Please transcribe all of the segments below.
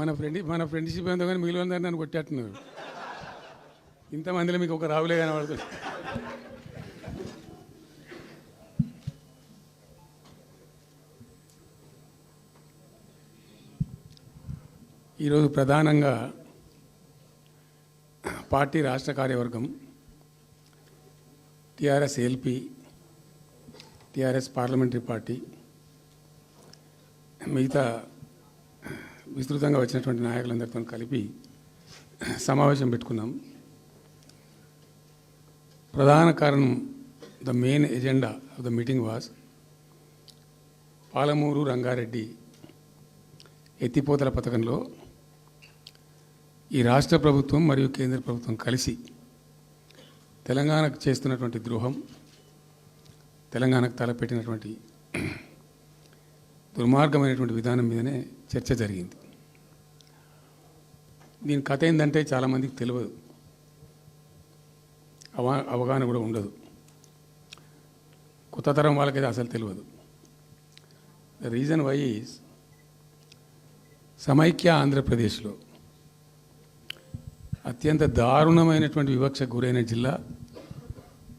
మన ఫ్రెండ్షిప్ ఎంతో కానీ మిగిలిన నన్ను కొట్టేస్తున్నారు. ఇంతమందిలో మీకు ఒక రావులే కనబడుతుంది. ఈరోజు ప్రధానంగా పార్టీ రాష్ట్ర కార్యవర్గం, TRS LP, TRS parliamentary party, మిగతా విస్తృతంగా వచ్చినటువంటి నాయకులందరితో కలిపి సమావేశం పెట్టుకున్నాం. ప్రధాన కారణం, the main agenda of the meeting was Palamuru Rangareddy ఎత్తిపోతల పథకంలో ఈ రాష్ట్ర ప్రభుత్వం మరియు కేంద్ర ప్రభుత్వం కలిసి తెలంగాణకు చేస్తున్నటువంటి ద్రోహం, తెలంగాణకు తలపెట్టినటువంటి దుర్మార్గమైనటువంటి విధానం మీదనే చర్చ జరిగింది. దీని కథ ఏంటంటే చాలామందికి తెలియదు, అవగాహన కూడా ఉండదు. కొత్త తరం వాళ్ళకైతే అసలు తెలియదు. ద రీజన్ వై ఈజ్ సమైక్య ఆంధ్రప్రదేశ్లో అత్యంత దారుణమైనటువంటి వివక్షకు గురైన జిల్లా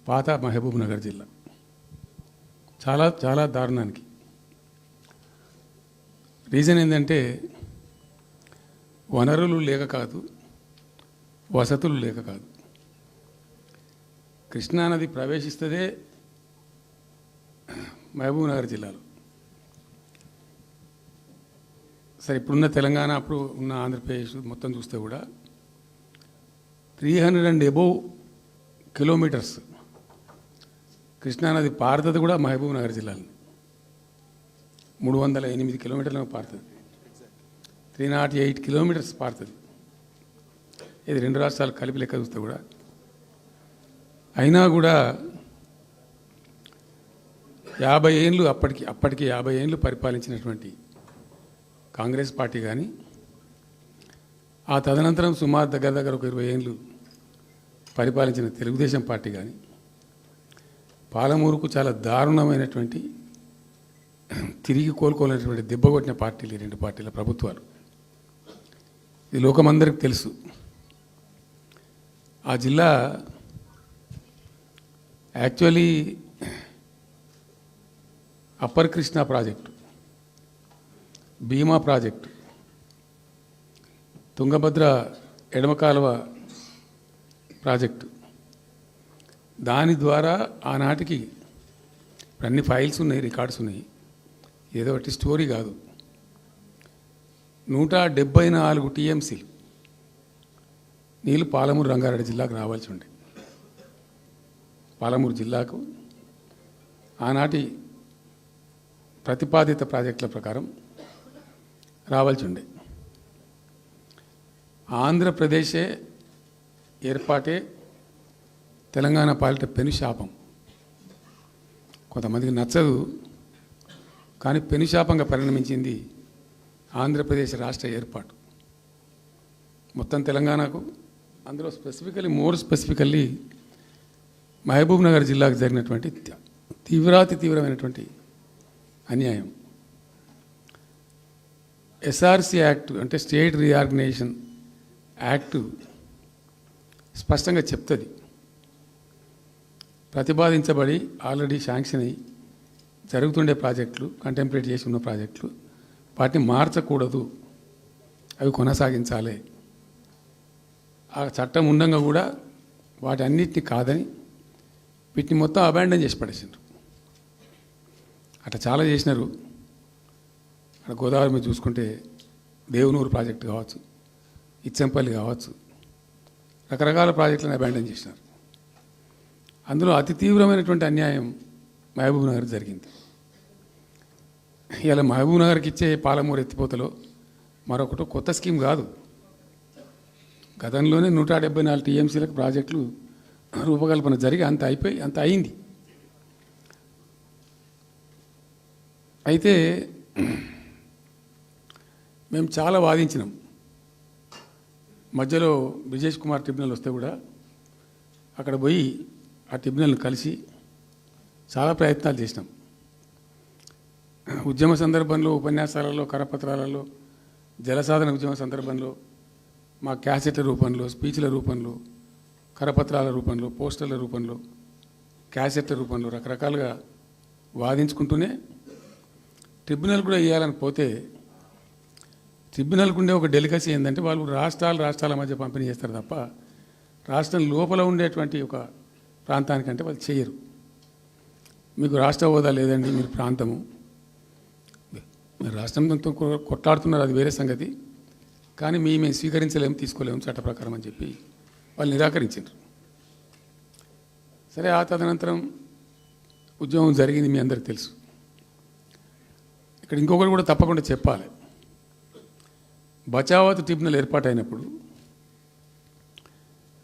పాత మహబూబ్ నగర్ జిల్లా. చాలా చాలా దారుణానికి. రీజన్ ఏంటంటే వనరులు లేక కాదు, వసతులు లేక కాదు. కృష్ణానది ప్రవేశిస్తుందే మహబూబ్ నగర్ జిల్లాలో. సరే, ఇప్పుడున్న తెలంగాణ, అప్పుడు ఉన్న ఆంధ్రప్రదేశ్ మొత్తం చూస్తే కూడా 300 and above కిలోమీటర్స్ కృష్ణానది పారుతుంది కూడా మహబూబ్ నగర్ జిల్లాలో. 308 కిలోమీటర్లు పారుతుంది. 308 కిలోమీటర్స్ పారుతుంది. ఇది రెండు రాష్ట్రాలు కలిపి లెక్క చూస్తే కూడా. అయినా కూడా 50 ఏళ్ళు అప్పటికి 50 ఏళ్ళు పరిపాలించినటువంటి కాంగ్రెస్ పార్టీ కానీ, ఆ తదనంతరం సుమారు దగ్గర ఒక 20 ఏళ్ళు పరిపాలించిన తెలుగుదేశం పార్టీ కానీ, పాలమూరుకు చాలా దారుణమైనటువంటి, తిరిగి కోలుకోలేనటువంటి దెబ్బ కొట్టిన పార్టీలు ఈ రెండు పార్టీల ప్రభుత్వాలు. ఇది లోకమందరికి తెలుసు. ఆ జిల్లా యాక్చువల్లీ అప్పర్ కృష్ణా ప్రాజెక్టు, భీమా ప్రాజెక్టు, తుంగభద్ర ఎడమ కాలువ ప్రాజెక్టు, దాని ద్వారా ఆనాటికి అన్ని ఫైల్స్ ఉన్నాయి, రికార్డ్స్ ఉన్నాయి, ఏదో ఒకటి స్టోరీ కాదు. 174 టీఎంసీలు నీళ్ళు పాలమూరు రంగారెడ్డి జిల్లాకు రావాల్సి ఉండే. పాలమూరు జిల్లాకు ఆనాటి ప్రతిపాదిత ప్రాజెక్టుల ప్రకారం రావాల్సి ఉండే. ఆంధ్రప్రదేశే ఏర్పాటే తెలంగాణ పాలిట పెనుశాపం. కొంతమందికి నచ్చదు, కానీ పెనుశాపంగా పరిణమించింది ఆంధ్రప్రదేశ్ రాష్ట్ర ఏర్పాటు. మొత్తం తెలంగాణకు, అందులో మోర్ స్పెసిఫికల్లీ మహబూబ్ నగర్ జిల్లాకు జరిగినటువంటి తీవ్రమైనటువంటి అన్యాయం. ఎస్ఆర్సి యాక్ట్ అంటే స్టేట్ రీఆర్గనైజేషన్ యాక్టు స్పష్టంగా చెప్తుంది, ప్రతిపాదించబడి ఆల్రెడీ శాంక్షన్ అయ్యి జరుగుతుండే ప్రాజెక్టులు, కంటెంప్లేట్ చేసి ఉన్న ప్రాజెక్టులు, వాటిని మార్చకూడదు, అవి కొనసాగించాలి. ఆ చట్టం ఉండగా కూడా వాటి అన్నిటిని కాదని వీటిని మొత్తం అబాండన్ చేసి పడేసిండ్రు. అట్లా చాలా చేసినారు. అక్కడ గోదావరి మీద చూసుకుంటే దేవునూరు ప్రాజెక్టు కావచ్చు, ఇచ్చంపల్లి కావచ్చు, రకరకాల ప్రాజెక్టులను అబాండన్ చేసినారు. అందులో అతి తీవ్రమైనటువంటి అన్యాయం మహబూబ్ నగర్ జరిగింది. ఇలా మహబూబ్ నగర్కి ఇచ్చే పాలమూరు ఎత్తిపోతలో మరొకటి కొత్త స్కీమ్ కాదు. గతంలోనే 174 టీఎంసీలకు ప్రాజెక్టులు రూపకల్పన జరిగి అంత అయింది. అయితే మేము చాలా వాదించినాం. మధ్యలో బ్రిజేష్ కుమార్ ట్రిబ్యునల్ వస్తే కూడా అక్కడ పోయి ఆ ట్రిబ్యునల్ని కలిసి చాలా ప్రయత్నాలు చేసినాం. ఉద్యమ సందర్భంలో, ఉపన్యాసాలలో, కరపత్రాలలో జలసాధన ఉద్యమం సందర్భంలో మా క్యాసెట్ల రూపంలో, స్పీచ్ల రూపంలో, కరపత్రాల రూపంలో, పోస్టర్ల రూపంలో, క్యాసెట్ల రూపంలో రకరకాలుగా వాదించుకుంటూనే ట్రిబ్యునల్ కూడా ఇవ్వాలని పోతే ట్రిబ్యునల్కు ఉండే ఒక డెలికసీ ఏంటంటే వాళ్ళు రాష్ట్రాల మధ్య పంపిణీ చేస్తారు తప్ప రాష్ట్రం లోపల ఉండేటువంటి ఒక ప్రాంతానికంటే వాళ్ళు చేయరు. మీకు రాష్ట్ర హోదా లేదండి, మీరు ప్రాంతము, మీరు రాష్ట్రంతో కొట్లాడుతున్నారు, అది వేరే సంగతి, కానీ మేము స్వీకరించలేము, తీసుకోలేము చట్ట ప్రకారం అని చెప్పి వాళ్ళు నిరాకరించారు. సరే, ఆ తదనంతరం ఉద్యమం జరిగింది, మీ అందరికీ తెలుసు. ఇక్కడ ఇంకొకటి కూడా తప్పకుండా చెప్పాలి. బచావత్ ట్రిబ్యునల్ ఏర్పాటైనప్పుడు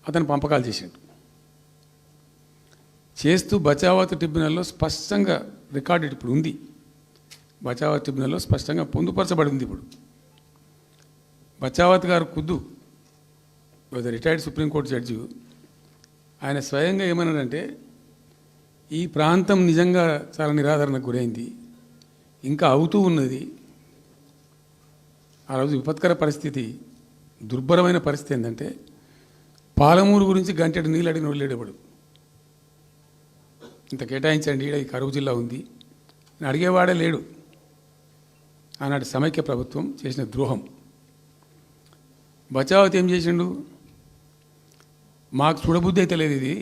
అతను పంపకాలు చేస్తూ బచావత్ ట్రిబ్యునల్లో స్పష్టంగా రికార్డెడ్ ఇప్పుడు ఉంది. బచావత్ ట్రిబ్యునల్లో స్పష్టంగా పొందుపరచబడి ఉంది. ఇప్పుడు బచావత్ గారు ఖుద్దు రిటైర్డ్ సుప్రీంకోర్టు జడ్జి, ఆయన స్వయంగా ఏమన్నాడంటే ఈ ప్రాంతం నిజంగా చాలా నిరాదరణకు గురైంది, ఇంకా అవుతూ ఉన్నది. ఆ రోజు విపత్కర పరిస్థితి, దుర్భరమైన పరిస్థితి ఏంటంటే పాలమూరు గురించి గంటెడు నీళ్ళు అడిగిన వాళ్ళేడేవాడు, ఇంత కేటాయించండి, ఈ కరువు జిల్లా ఉంది అని అడిగేవాడే లేడు. ఆనాటి సమైక్య ప్రభుత్వం చేసిన ద్రోహం. బచావత్ ఏం చేసిండు, మాకు చూడబుద్ధి అయితే లేదు, ఇది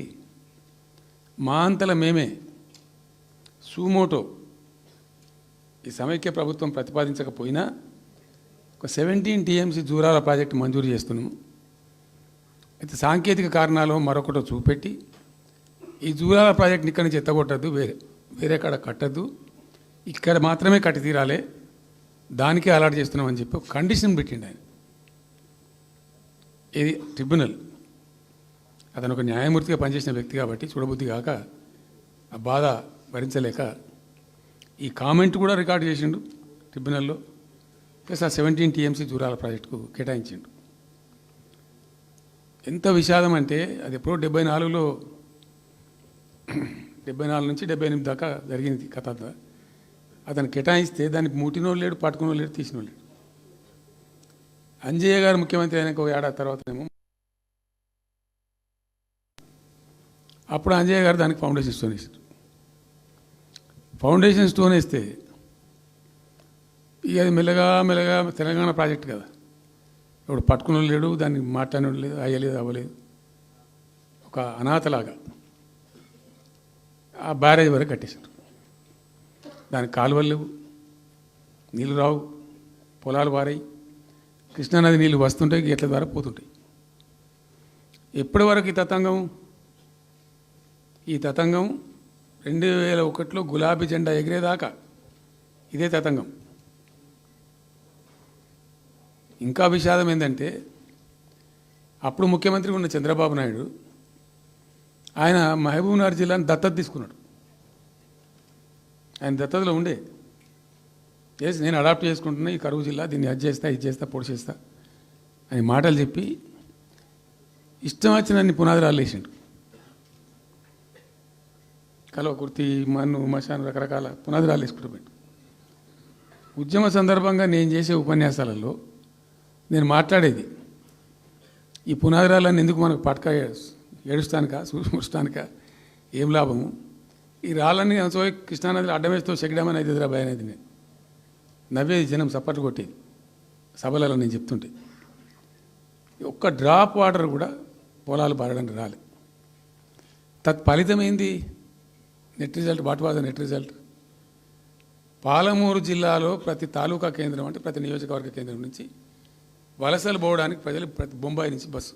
మా అంతల మేమే సూమోటో ఈ సమైక్య ప్రభుత్వం ప్రతిపాదించకపోయినా ఒక 17 TMC జూరాల ప్రాజెక్టు మంజూరు చేస్తున్నాము. అయితే సాంకేతిక కారణాలు మరొకటో చూపెట్టి ఈ జూరాల ప్రాజెక్టుని ఇక్కడి నుంచి ఎత్తగొట్టద్దు, వేరే కాడ కట్టద్దు, ఇక్కడ మాత్రమే కట్టి తీరాలే, దానికే అలాట్ చేస్తున్నామని చెప్పి ఒక కండిషన్ పెట్టిండు ఆయన. ఇది ట్రిబ్యునల్. అతను ఒక న్యాయమూర్తిగా పనిచేసిన వ్యక్తి కాబట్టి చూడబుద్ధి కాక ఆ బాధ భరించలేక ఈ కామెంట్ కూడా రికార్డు చేసిండు ట్రిబ్యునల్లో. ప్లస్ ఆ 17 TMC జూరాల ప్రాజెక్టుకు కేటాయించిండు. ఎంత విషాదం అంటే అది ఎప్పుడో 74లో 74 నుంచి 78 దాకా జరిగింది కథ. అతను కేటాయిస్తే దానికి ముట్టినోళ్ళు లేడు, పట్టుకున్నోళ్ళు లేడు, తీసినోళ్ళు లేడు. అంజయ్య గారు ముఖ్యమంత్రి అయినాక ఒక ఏడాది తర్వాతనేమో అప్పుడు అంజయ్య గారు దానికి ఫౌండేషన్ స్టోన్ వేసారు. ఫౌండేషన్ స్టోన్ వేస్తే ఇక అది మెల్లగా తెలంగాణ ప్రాజెక్ట్ కదా, ఇప్పుడు పట్టుకున్న లేడు, దాన్ని మాట్లాడినోడు లేదు, అయ్యలేదు, అవ్వలేదు, ఒక అనాథలాగా ఆ బ్యారేజ్ వరకు కట్టేశారు. దానికి కాలువలు లేవు, నీళ్ళు రావు, పొలాలు పారాయి, కృష్ణానది నీళ్ళు వస్తుంటాయి, గేట్ల ద్వారా పోతుంటాయి. ఎప్పటి వరకు ఈ తతంగం 2001లో గులాబీ జెండా ఎగిరేదాకా ఇదే తతంగం. ఇంకా విషాదం ఏంటంటే అప్పుడు ముఖ్యమంత్రి ఉన్న చంద్రబాబు నాయుడు ఆయన మహబూబ్నగర్ జిల్లాను దత్తత తీసుకున్నాడు. ఆయన దత్తతలో ఉండే నేను అడాప్ట్ చేసుకుంటున్నా ఈ కరువు జిల్లా, దీన్ని అది చేస్తా, ఇది చేస్తా, పొడి చేస్తా అని మాటలు చెప్పి ఇష్టం వచ్చినన్ని పునాదిరాలు వేసిండు. కలవకుర్తి, మన్ను, మశాను, రకరకాల పునాదిరాలు వేసుకుంటూ పెట్టు. ఉద్యమ సందర్భంగా నేను చేసే ఉపన్యాసాలలో నేను మాట్లాడేది ఈ పునాదిరాలన్నీ ఎందుకు మనకు పట్క ఏడుస్తానికా, ముడుస్తానికా, ఏం లాభము, ఈ రాళ్ళని కృష్ణానదిలో అడ్డమేస్తూ చెక్కడమని అయితే ఎదురాబాయ్ అనేది నేను నవ్వేది, జనం సప్పట్లు కొట్టేది సభలలో నేను చెప్తుంటే. ఒక్క డ్రాప్ వాటర్ కూడా పొలాలు పారడానికి రాలేదు. తత్ఫలితమైంది net result. What was the net result? Palamuru జిల్లాలో ప్రతి తాలూకా కేంద్రం అంటే ప్రతి నియోజకవర్గ కేంద్రం నుంచి వలసలు పోవడానికి ప్రజలు ప్రతి బొంబాయి నుంచి bus,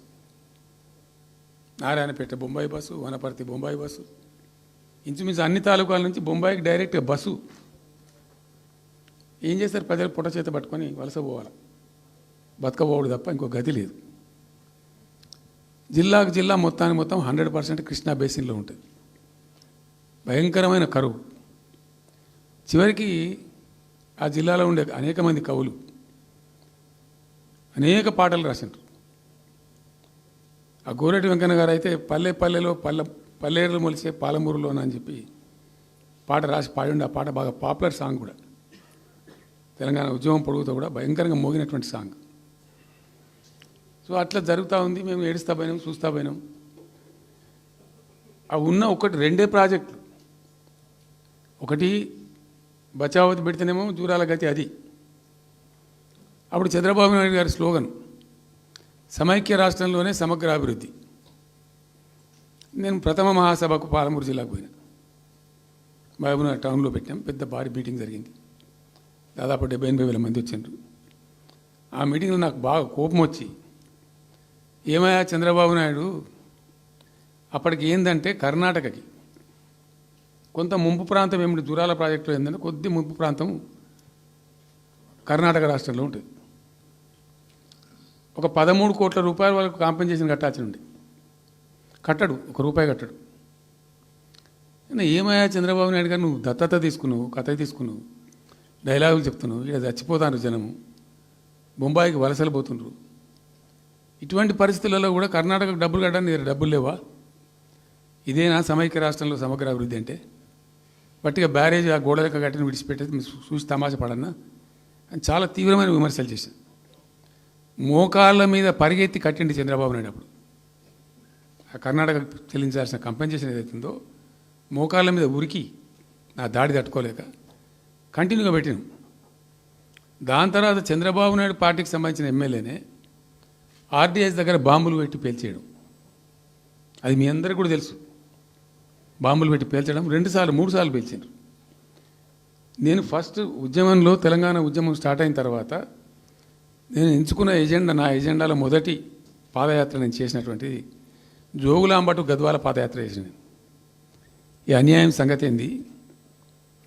Narayanpet Bombay bus, Wanaparthy Bombay bus, ఇంచుమించు అన్ని తాలూకాల నుంచి బొంబాయికి డైరెక్ట్గా బస్సు. ఏం చేస్తారు ప్రజలు పొట్ట చేత పట్టుకొని వలస పోవాలి, బతకపోవడు తప్ప ఇంకో గతి లేదు. జిల్లాకు జిల్లా మొత్తానికి మొత్తం 100% కృష్ణా బేసిన్లో ఉంటుంది. భయంకరమైన కరువు. చివరికి ఆ జిల్లాలో ఉండే అనేక మంది కవులు అనేక పాటలు రాసిండ్రు. ఆ గోరెటి వెంకన్న గారు అయితే పల్లెలో పల్లెర్లు మొలిసే పాలమూరులోన అని చెప్పి పాట రాసి పాడిండు. ఆ పాట బాగా పాపులర్ సాంగ్ కూడా. తెలంగాణ ఉద్యమం పొడుగుతో కూడా భయంకరంగా మోగినటువంటి సాంగ్. సో అట్లా జరుగుతూ ఉంది. మేము ఏడుస్తా పోయినాం, చూస్తూ పోయినాం. ఆ ఉన్న రెండే ప్రాజెక్టులు, ఒకటి బచావతి పెడితేనేమో జూరాల గతి అది. అప్పుడు చంద్రబాబు నాయుడు గారి స్లోగన్ సమైక్య రాష్ట్రంలోనే సమగ్ర అభివృద్ధి. నేను ప్రథమ మహాసభకు పాలమూరు జిల్లాకు పోయినా, మహబూబ్నగర్ టౌన్లో పెట్టాం. పెద్ద భారీ మీటింగ్ జరిగింది, దాదాపు 70-80 వేల మంది వచ్చిండ్రు. ఆ మీటింగ్లో నాకు బాగా కోపం వచ్చి, ఏమయ్యా చంద్రబాబు నాయుడు, అప్పటికి ఏంటంటే కర్ణాటకకి కొంత ముంపు ప్రాంతం ఏమిటి, జూరాల ప్రాజెక్టులో ఏంటంటే కొద్ది ముంపు ప్రాంతం కర్ణాటక రాష్ట్రంలో ఉంటుంది. ఒక 13 కోట్ల రూపాయల వరకు కాంపెన్సేషన్ కట్టాల్సి ఉండే, కట్టడు, ₹1 కట్టడు. ఏమయ్యా చంద్రబాబు నాయుడు గారు, నువ్వు దత్తత తీసుకున్నావు, కథ తీసుకున్నావు, డైలాగులు చెప్తున్నావు, ఇక్కడ చచ్చిపోతాను జనము, బొంబాయికి వలసలు పోతుండ్రు. ఇటువంటి పరిస్థితులలో కూడా కర్ణాటకకు డబ్బులు కట్టడానికి డబ్బులు లేవా? ఇదేనా సమైక్య రాష్ట్రంలో సమగ్ర అభివృద్ధి అంటే? బట్టిగా బ్యారేజ్ ఆ గోడలక కట్టిన విడిచిపెట్టేది చూసి తమాషా పడన్నా అని చాలా తీవ్రమైన విమర్శలు చేశాను. మోకాళ్ళ మీద పరిగెత్తి కట్టిండి చంద్రబాబు నాయుడు. అప్పుడు ఆ కర్ణాటక చెల్లించాల్సిన కంపెన్సేషన్ ఏదైతుందో మోకాళ్ళ మీద ఉరికి నా దాడి తట్టుకోలేక కంటిన్యూగా పెట్టినాం. దాని తర్వాత చంద్రబాబు నాయుడు పార్టీకి సంబంధించిన ఎమ్మెల్యేనే ఆర్డీఎస్ దగ్గర బాంబులు పెట్టి పేల్చేయడం, అది మీ అందరికీ కూడా తెలుసు. బాంబులు పెట్టి పేల్చడం 2-3 సార్లు పేల్చారు. నేను ఫస్ట్ ఉద్యమంలో, తెలంగాణ ఉద్యమం స్టార్ట్ అయిన తర్వాత నేను ఎంచుకున్న ఎజెండా, నా ఎజెండాలో మొదటి పాదయాత్ర నేను చేసినటువంటిది జోగులాంబ టు గద్వాల పాదయాత్ర చేసిన. ఈ అన్యాయం సంగతి ఏంది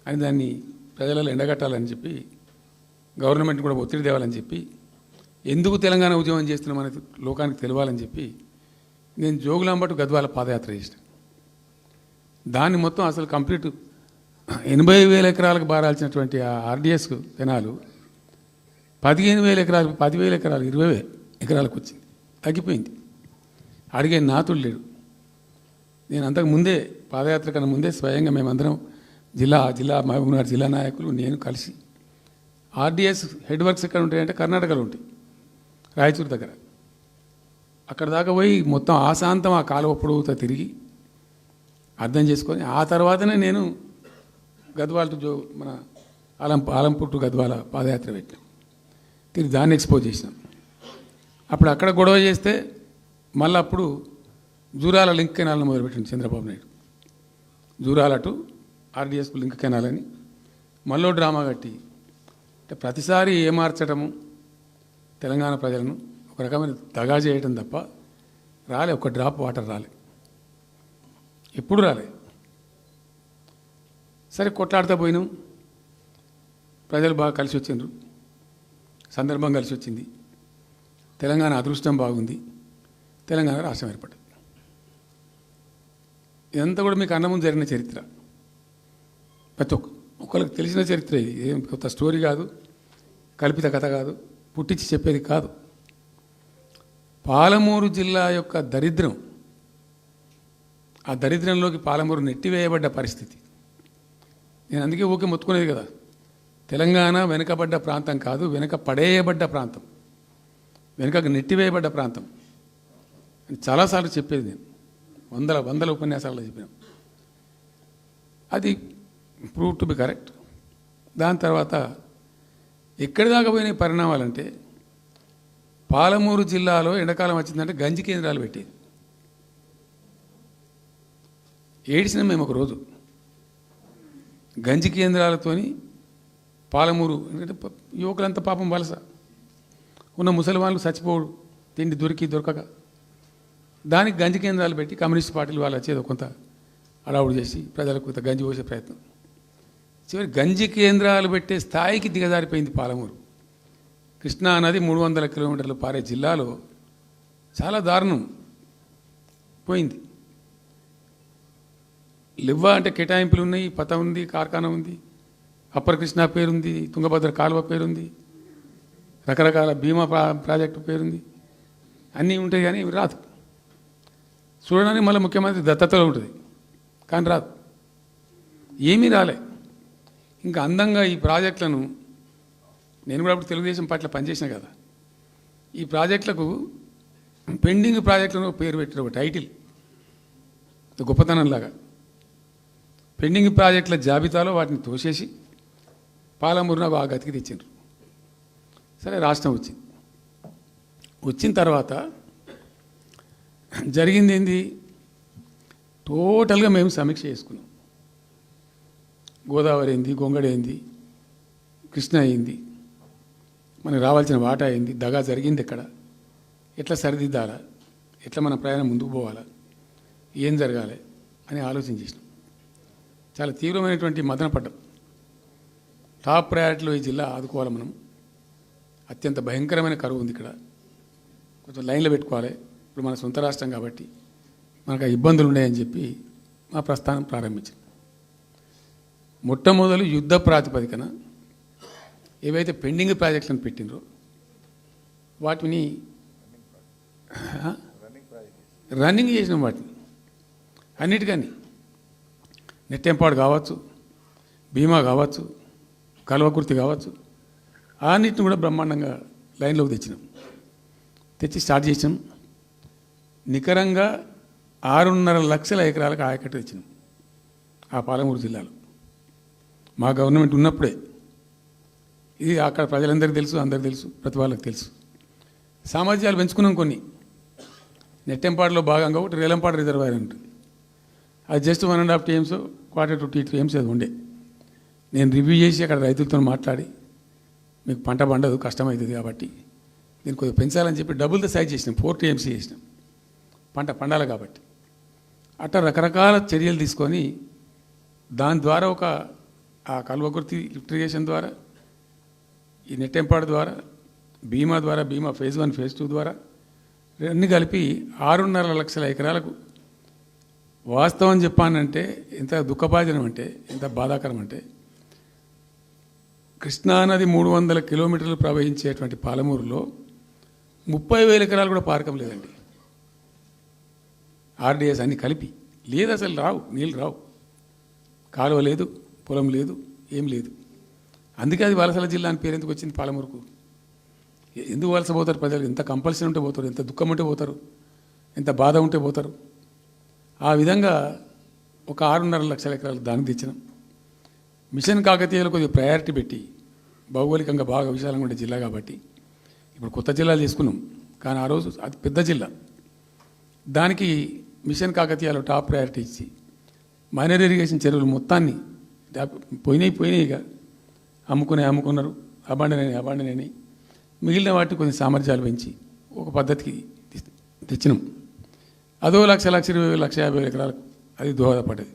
అని దాన్ని ప్రజలలో ఎండగట్టాలని చెప్పి, గవర్నమెంట్ కూడా ఒత్తిడి తేవాలని చెప్పి, ఎందుకు తెలంగాణ ఉద్యమం చేస్తున్నామనేది లోకానికి తెలియాలని చెప్పి నేను జోగులాంబ టు గద్వాల పాదయాత్ర చేసిన. దాన్ని మొత్తం అసలు కంప్లీట్ 80,000 ఎకరాలకు బారాల్సినటువంటి ఆ ఆర్డీఎస్ కెనాలు 15,000 ఎకరాలు, 10,000 ఎకరాలు, 20,000 ఎకరాలకు వచ్చింది, తగ్గిపోయింది. అడిగే నాతుడు లేడు. నేను అంతకు ముందే, పాదయాత్ర కన్నా ముందే స్వయంగా మేమందరం జిల్లా మహబూబ్నగర్ జిల్లా నాయకులు నేను కలిసి, ఆర్డీఎస్ హెడ్ వర్క్స్ ఎక్కడ ఉంటాయంటే కర్ణాటకలో ఉంటాయి, రాయచూరు దగ్గర. అక్కడ దాకా పోయి మొత్తం ఆశాంతం ఆ కాలువ పొడవుతో తిరిగి అర్థం చేసుకొని, ఆ తర్వాతనే నేను గద్వాల టు మన ఆలంపూర్ టు గద్వాల పాదయాత్ర పెట్టాం. తిరిగి దాన్ని ఎక్స్పోజ్ చేసినాం. అప్పుడు అక్కడ గొడవ చేస్తే మళ్ళీ అప్పుడు జూరాల లింక్ కెనాల్ని మొదలుపెట్టింది చంద్రబాబు నాయుడు. జూరాల టు ఆర్డీఎస్కు లింక్ కెనాల్ అని మళ్ళీ డ్రామా కట్టి, అంటే ప్రతిసారి ఏమార్చడము, తెలంగాణ ప్రజలను ఒక రకమైన దగా చేయటం తప్ప రాలే, ఒక డ్రాప్ వాటర్ రాలే, ఎప్పుడు రాలే. సరే కొట్లాడుతూ పోయినాం, ప్రజలు బాగా కలిసి వచ్చిండ్రు, సందర్భం కలిసి వచ్చింది, తెలంగాణ అదృష్టం బాగుంది, తెలంగాణ రాష్ట్రం ఏర్పడింది. ఇదంతా కూడా మీకు అన్నముందు జరిగిన చరిత్ర, ప్రతి ఒక్కరికి తెలిసిన చరిత్ర. ఇది ఏం కొత్త స్టోరీ కాదు, కల్పిత కథ కాదు, పుట్టించి చెప్పేది కాదు. పాలమూరు జిల్లా యొక్క దరిద్రం, ఆ దరిద్రంలోకి పాలమూరు నెట్టివేయబడ్డ పరిస్థితి. నేను అందుకే ఊకే మొత్తుకునేది కదా, తెలంగాణ వెనుకబడ్డ ప్రాంతం కాదు, వెనుక పడేయబడ్డ ప్రాంతం, వెనుకకు నెట్టివేయబడ్డ ప్రాంతం అని చాలాసార్లు చెప్పేది. నేను వందల ఉపన్యాసాల్లో చెప్పినాం. అది ప్రూవ్ టు బి కరెక్ట్. దాని తర్వాత ఎక్కడి దాకా పోయిన పరిణామాలంటే, పాలమూరు జిల్లాలో ఎండాకాలం వచ్చిందంటే గంజి కేంద్రాలు పెట్టేది. ఏడిసినాం మేము ఒకరోజు. గంజి కేంద్రాలతోని పాలమూరు, ఎందుకంటే యువకులంతా పాపం వలస ఉన్న, ముసలి వాళ్ళు చచ్చిపోడు, తిండి దొరకక, దానికి గంజి కేంద్రాలు పెట్టి కమ్యూనిస్ట్ పార్టీలు వాళ్ళు వచ్చేది కొంత అడావుడు చేసి ప్రజలకు కొంత గంజి పోసే ప్రయత్నం. చివరి గంజి కేంద్రాలు పెట్టే స్థాయికి దిగజారిపోయింది పాలమూరు. కృష్ణా నది 300 కిలోమీటర్లు పారే జిల్లాలో చాలా దారుణం పోయింది. లివ్వా అంటే కేటాయింపులు ఉన్నాయి, పత ఉంది, కార్ఖానా ఉంది, అప్పర్ కృష్ణా పేరుంది, తుంగభద్ర కాలువ పేరుంది, రకరకాల బీమా ప్రాజెక్టు పేరుంది, అన్నీ ఉంటాయి. కానీ ఇవి రాదు. చూడడానికి మళ్ళీ ముఖ్యమంత్రి దత్తతలో ఉంటుంది, కానీ రాదు, ఏమీ రాలే. ఇంకా అందంగా ఈ ప్రాజెక్టులను నేను కూడా అప్పుడు తెలుగుదేశం పార్టీలో పనిచేసిన కదా. ఈ ప్రాజెక్టులకు పెండింగ్ ప్రాజెక్టులను పేరు పెట్టిన ఒక టైటిల్ గొప్పతనంలాగా పెండింగ్ ప్రాజెక్టుల జాబితాలో వాటిని తోసేసి పాలమూరున ఆ గతికి తెచ్చిండ్రు. సరే రాష్ట్రం వచ్చింది. వచ్చిన తర్వాత జరిగింది ఏంది, టోటల్గా మేము సమీక్ష చేసుకున్నాం. గోదావరి ఏంది, గొంగడ ఏంది, కృష్ణ అయింది, మనకు రావాల్సిన వాటా అయింది, దగా జరిగింది ఎక్కడ, ఎట్లా సరిదిద్దాలా, ఎట్లా మన ప్రయాణం ముందుకు పోవాలా, ఏం జరగాలి అని ఆలోచన చేసినాం. చాలా తీవ్రమైనటువంటి మదన పడ్డం. టాప్ ప్రయారిటీలో ఈ జిల్లా ఆదుకోవాలి మనం. అత్యంత భయంకరమైన కరువు ఉంది ఇక్కడ, కొంచెం లైన్లో పెట్టుకోవాలి. ఇప్పుడు మన సొంత రాష్ట్రం కాబట్టి మనకు ఆ ఇబ్బందులు ఉన్నాయని చెప్పి మా ప్రస్థానం ప్రారంభించాం. మొట్టమొదలు యుద్ధ ప్రాతిపదికన ఏవైతే పెండింగ్ ప్రాజెక్టులను పెట్టినరో వాటిని రన్నింగ్ చేసినాం. వాటిని అన్నిటికని నెట్టెంపాడు కావచ్చు, భీమా కావచ్చు, కల్వకుర్తి కావచ్చు, అన్నిటిని కూడా బ్రహ్మాండంగా లైన్లోకి తెచ్చినాం. తెచ్చి స్టార్ట్ చేసినాం. నికరంగా 6.5 లక్షల ఎకరాలకు ఆయకట్టు తెచ్చినాం ఆ పాలమూరు జిల్లాలో. మా గవర్నమెంట్ ఉన్నప్పుడే. ఇది అక్కడ ప్రజలందరికీ తెలుసు, అందరికీ తెలుసు, ప్రతి వాళ్ళకి తెలుసు. సామర్థ్యాలు పెంచుకున్నాం కొన్ని. నెట్టెంపాడులో భాగంగా ఒకటి రేలంపాడు రిజర్వాయర్ ఉంటుంది. అది జస్ట్ 1.5 TMs, 1/4 to 2 TMs అది ఉండే. నేను రివ్యూ చేసి అక్కడ రైతులతో మాట్లాడి మీకు పంట పండదు, కష్టమవుతుంది కాబట్టి దీన్ని కొద్దిగా పెంచాలని చెప్పి డబుల్ ద సైజ్ చేసినాం. 4 TMs చేసినాం పంట పండాలి కాబట్టి. అట్లా రకరకాల చర్యలు తీసుకొని దాని ద్వారా ఆ కల్వకుర్తి లిఫ్ట్ ఇరిగేషన్ ద్వారా, ఈ నెట్టెంపాడు ద్వారా, బీమా ద్వారా, బీమా phase 1 phase 2 ద్వారా అన్నీ కలిపి 6.5 లక్షల ఎకరాలకు. వాస్తవం చెప్పానంటే ఎంత దుఃఖభాజనం అంటే, ఎంత బాధాకరం అంటే, కృష్ణానది 300 కిలోమీటర్లు ప్రవహించేటువంటి పాలమూరులో 30,000 ఎకరాలు కూడా పారకం లేదండి. RDS అన్ని కలిపి లేదు, అసలు రావు, నీళ్ళు రావు, కాలువ లేదు, పొలం లేదు, ఏం లేదు. అందుకే అది వలసల జిల్లా అని పేరు ఎందుకు వచ్చింది పాలమూరుకు? ఎందుకు వలస పోతారు ప్రజలు? ఎంత కంపల్సరీ ఉంటే పోతారు, ఎంత దుఃఖం ఉంటే పోతారు, ఎంత బాధ ఉంటే పోతారు. ఆ విధంగా ఒక 6.5 లక్షల ఎకరాలు దానికి తెచ్చినాం. మిషన్ కాకతీయలో కొద్దిగా ప్రయారిటీ పెట్టి, భౌగోళికంగా బాగా విశాలంగా ఉండే జిల్లా కాబట్టి ఇప్పుడు కొత్త జిల్లాలు తీసుకున్నాం. కానీ ఆ రోజు అది పెద్ద జిల్లా. దానికి మిషన్ కాకతీయలో టాప్ ప్రయారిటీ ఇచ్చి మైనర్ ఇరిగేషన్ చెరువులు మొత్తాన్ని పోయినాయి ఇక అమ్ముకున్నారు, అబాండనని మిగిలిన వాటిని కొన్ని సామర్థ్యాలు పెంచి ఒక పద్ధతికి తెచ్చినాం. అదో 1,20,000, 1,50,000 ఎకరాలకు అది దోహదపడ్డది.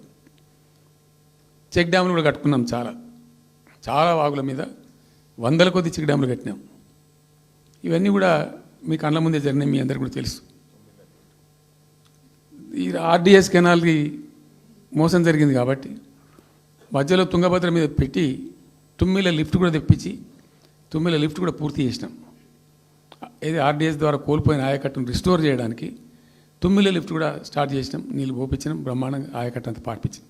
చెక్ డ్యాములు కూడా కట్టుకున్నాం. చాలా వాగుల మీద 100 కొద్ది చెక్ డ్యాములు కట్టినాం. ఇవన్నీ కూడా మీ కళ్ళ ముందే జరిగినాయి, మీ అందరికీ కూడా తెలుసు. ఈ RDS కెనాల్కి మోసం జరిగింది కాబట్టి మధ్యలో తుంగభద్ర మీద పెట్టి తుమ్మిల లిఫ్ట్ కూడా తెప్పించి తుమ్మిల లిఫ్ట్ కూడా పూర్తి చేసినాం. ఏది RDS ద్వారా కోల్పోయిన ఆయకట్టును రిస్టోర్ చేయడానికి తుమ్మిల లిఫ్ట్ కూడా స్టార్ట్ చేసినాం. నీళ్ళు పోపించినాం, బ్రహ్మాండంగా ఆయకట్టు అంతా పార్పించినాం.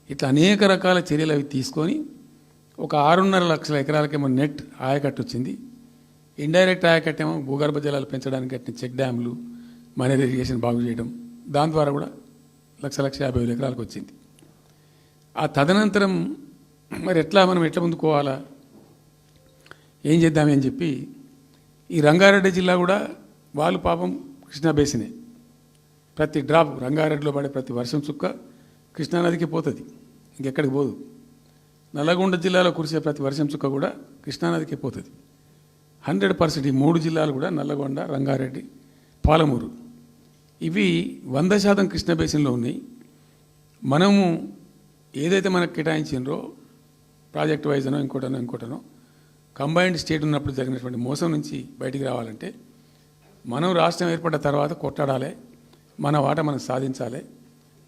ఇట్లా అనేక రకాల చర్యలు అవి తీసుకొని ఒక 6.5 లక్షల ఎకరాలకేమో నెట్ ఆయకట్టు వచ్చింది. ఇండైరెక్ట్ ఆయకట్టేమో భూగర్భ జలాలు పెంచడానికి కట్టిన చెక్ డ్యాములు, మైనర్ ఇరిగేషన్ బాగు చేయడం, దాని ద్వారా కూడా 1,50,000 ఎకరాలకు వచ్చింది. ఆ తదనంతరం మరి మనం ఎట్లా ముందుకోవాలా, ఏం చేద్దామని చెప్పి ఈ రంగారెడ్డి జిల్లా కూడా వాళ్ళు పాపం కృష్ణా బేసినే. ప్రతి డ్రాప్ రంగారెడ్డిలో పడే ప్రతి వర్షం చుక్క కృష్ణానదికి పోతుంది, ఇంకెక్కడికి పోదు. నల్లగొండ జిల్లాలో కురిసే ప్రతి వర్షం చుక్క కూడా కృష్ణానదికి పోతుంది. 100% ఈ 3 జిల్లాలు కూడా నల్లగొండ, రంగారెడ్డి, పాలమూరు ఇవి 100% కృష్ణ బేసిన్లో ఉన్నాయి. మనము ఏదైతే మనకు కేటాయించినరో ప్రాజెక్ట్ వైజ్నో ఇంకోటనో కంబైన్డ్ స్టేట్ ఉన్నప్పుడు జరిగినటువంటి మోసం నుంచి బయటికి రావాలంటే మనం రాష్ట్రం ఏర్పడ్డ తర్వాత కొట్టాడాలి, మన వాట మనం సాధించాలి.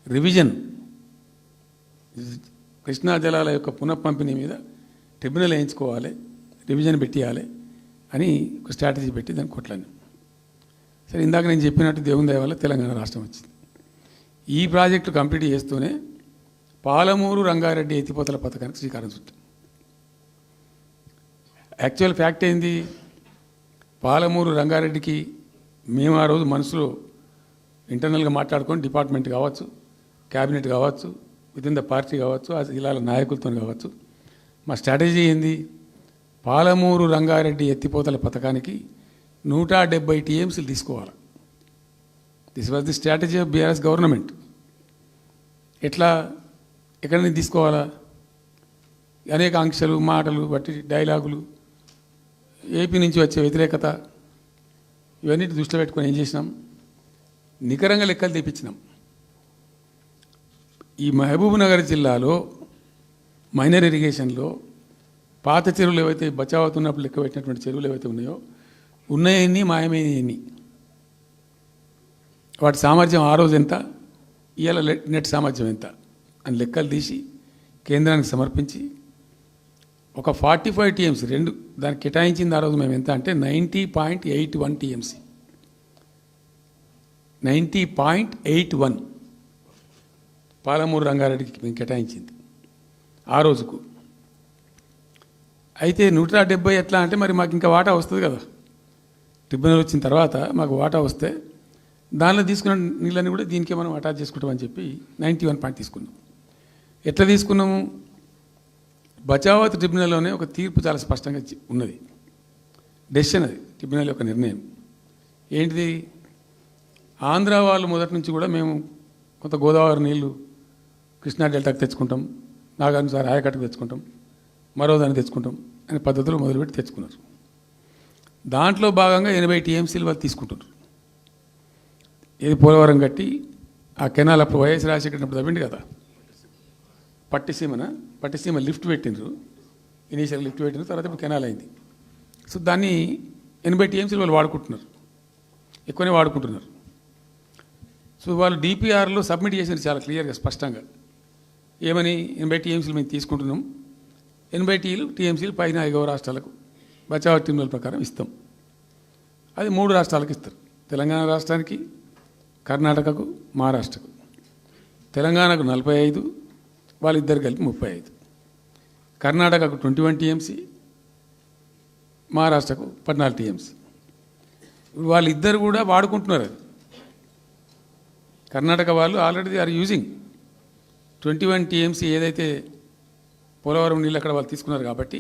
రివిజన్, కృష్ణా జలాల యొక్క పునఃపంపిణీ మీద ట్రిబ్యునల్ వేయించుకోవాలి, రివిజన్ పెట్టియాలి అని ఒక స్ట్రాటజీ పెట్టి దాన్ని కొట్లాను. సరే, ఇందాక నేను చెప్పినట్టు దేవుని దయ వల్ల తెలంగాణ రాష్ట్రం వచ్చింది. ఈ ప్రాజెక్టు కంప్లీట్ చేస్తూనే పాలమూరు రంగారెడ్డి ఎత్తిపోతల పథకానికి శ్రీకారం చుట్టాం. యాక్చువల్ ఫ్యాక్ట్ ఏంది, పాలమూరు రంగారెడ్డికి మేము ఆ రోజు మనసులో ఇంటర్నల్గా మాట్లాడుకొని డిపార్ట్మెంట్ కావచ్చు, క్యాబినెట్ కావచ్చు, విత్ ఇన్ ద పార్టీ కావచ్చు, ఆ జిల్లాల నాయకులతో కావచ్చు, మా స్ట్రాటజీ ఏంది, పాలమూరు రంగారెడ్డి ఎత్తిపోతల పథకానికి 170 టీఎంసీలు తీసుకోవాలి. This was the strategy of BRS government. ఎట్లా, ఎక్కడి నుంచి తీసుకోవాలా, అనేక ఆంక్షలు, మాటలు బట్టి డైలాగులు, ఏపీ నుంచి వచ్చే వ్యతిరేకత, ఇవన్నీ దృష్టిలో పెట్టుకొని ఏం చేసినాం, నికరంగా లెక్కలు తెప్పించినాం. ఈ మహబూబ్ నగర్ జిల్లాలో మైనర్ ఇరిగేషన్లో పాత చెరువులు ఏవైతే బచావ్ అవుతున్నప్పుడు లెక్క పెట్టినటువంటి చెరువులు ఏవైతే ఉన్నాయో, ఉన్నాయన్నీ మాయమైనవన్నీ, వాటి సామర్థ్యం ఆ రోజు ఎంత, ఇవాళ నెట్ సామర్థ్యం ఎంత అని లెక్కలు తీసి కేంద్రానికి సమర్పించి ఒక 45 టీఎంసీ రెండు దానికి కేటాయించింది ఆ రోజు మేము ఎంత అంటే 90.81 టీఎంసీ, 90.81 పాలమూరు రంగారెడ్డికి మేము కేటాయించింది ఆ రోజుకు. అయితే 170 ఎట్లా అంటే మరి మాకు ఇంకా వాటా వస్తుంది కదా, ట్రిబ్యునల్ వచ్చిన తర్వాత మాకు వాటా వస్తే దానిలో తీసుకున్న నీళ్ళని కూడా దీనికే మనం అటాచ్ చేసుకుంటామని చెప్పి 91 పాయింట్ తీసుకున్నాం. ఎట్లా తీసుకున్నాము, బచావత్ ట్రిబ్యునల్లోనే ఒక తీర్పు చాలా స్పష్టంగా ఉన్నది, డెసిషన్ అది, ట్రిబ్యునల్ యొక్క నిర్ణయం ఏంటిది, ఆంధ్ర వాళ్ళు మొదటి నుంచి కూడా మేము కొంత గోదావరి నీళ్లు కృష్ణా డెల్టాకు తెచ్చుకుంటాం, నాగార్జున ఆయకట్టుకు తెచ్చుకుంటాం, మరో దాన్ని తెచ్చుకుంటాం అనే పద్ధతులు మొదలుపెట్టి తెచ్చుకున్నారు. దాంట్లో భాగంగా 80 టీఎంసీలు వాళ్ళు తీసుకుంటున్నారు. ఇది పోలవరం కట్టి ఆ కెనాల్ అప్పుడు వైఎస్ రాజశేఖర్ తవ్విండి కదా, పట్టిసీమ లిఫ్ట్ పెట్టినరు, ఇనీషియల్ లిఫ్ట్ పెట్టిన తర్వాత ఇప్పుడు కెనాల్ అయింది. సో దాన్ని 80 టీఎంసీలు వాళ్ళు వాడుకుంటున్నారు, ఎక్కువనే వాడుకుంటున్నారు. సో వాళ్ళు డిపిఆర్లో సబ్మిట్ చేసినారు చాలా క్లియర్గా స్పష్టంగా, ఏమని 80 టీఎంసీలు మేము తీసుకుంటున్నాం, 80 టీఎంసీలు పైన 5 రాష్ట్రాలకు బచావ్ ట్రిబ్యునల్ ప్రకారం ఇస్తాం. అది 3 రాష్ట్రాలకు ఇస్తారు, తెలంగాణ రాష్ట్రానికి, కర్ణాటకకు, మహారాష్ట్రకు. తెలంగాణకు 45, వాళ్ళిద్దరు కలిపి 35, కర్ణాటకకు 21 టీఎంసీ, మహారాష్ట్రకు 14 టీఎంసీ. వాళ్ళిద్దరు కూడా వాడుకుంటున్నారు. అది కర్ణాటక వాళ్ళు ఆల్రెడీ ఆర్ యూజింగ్ 21 టీఎంసీ ఏదైతే పోలవరం నీళ్ళు అక్కడ వాళ్ళు తీసుకున్నారు కాబట్టి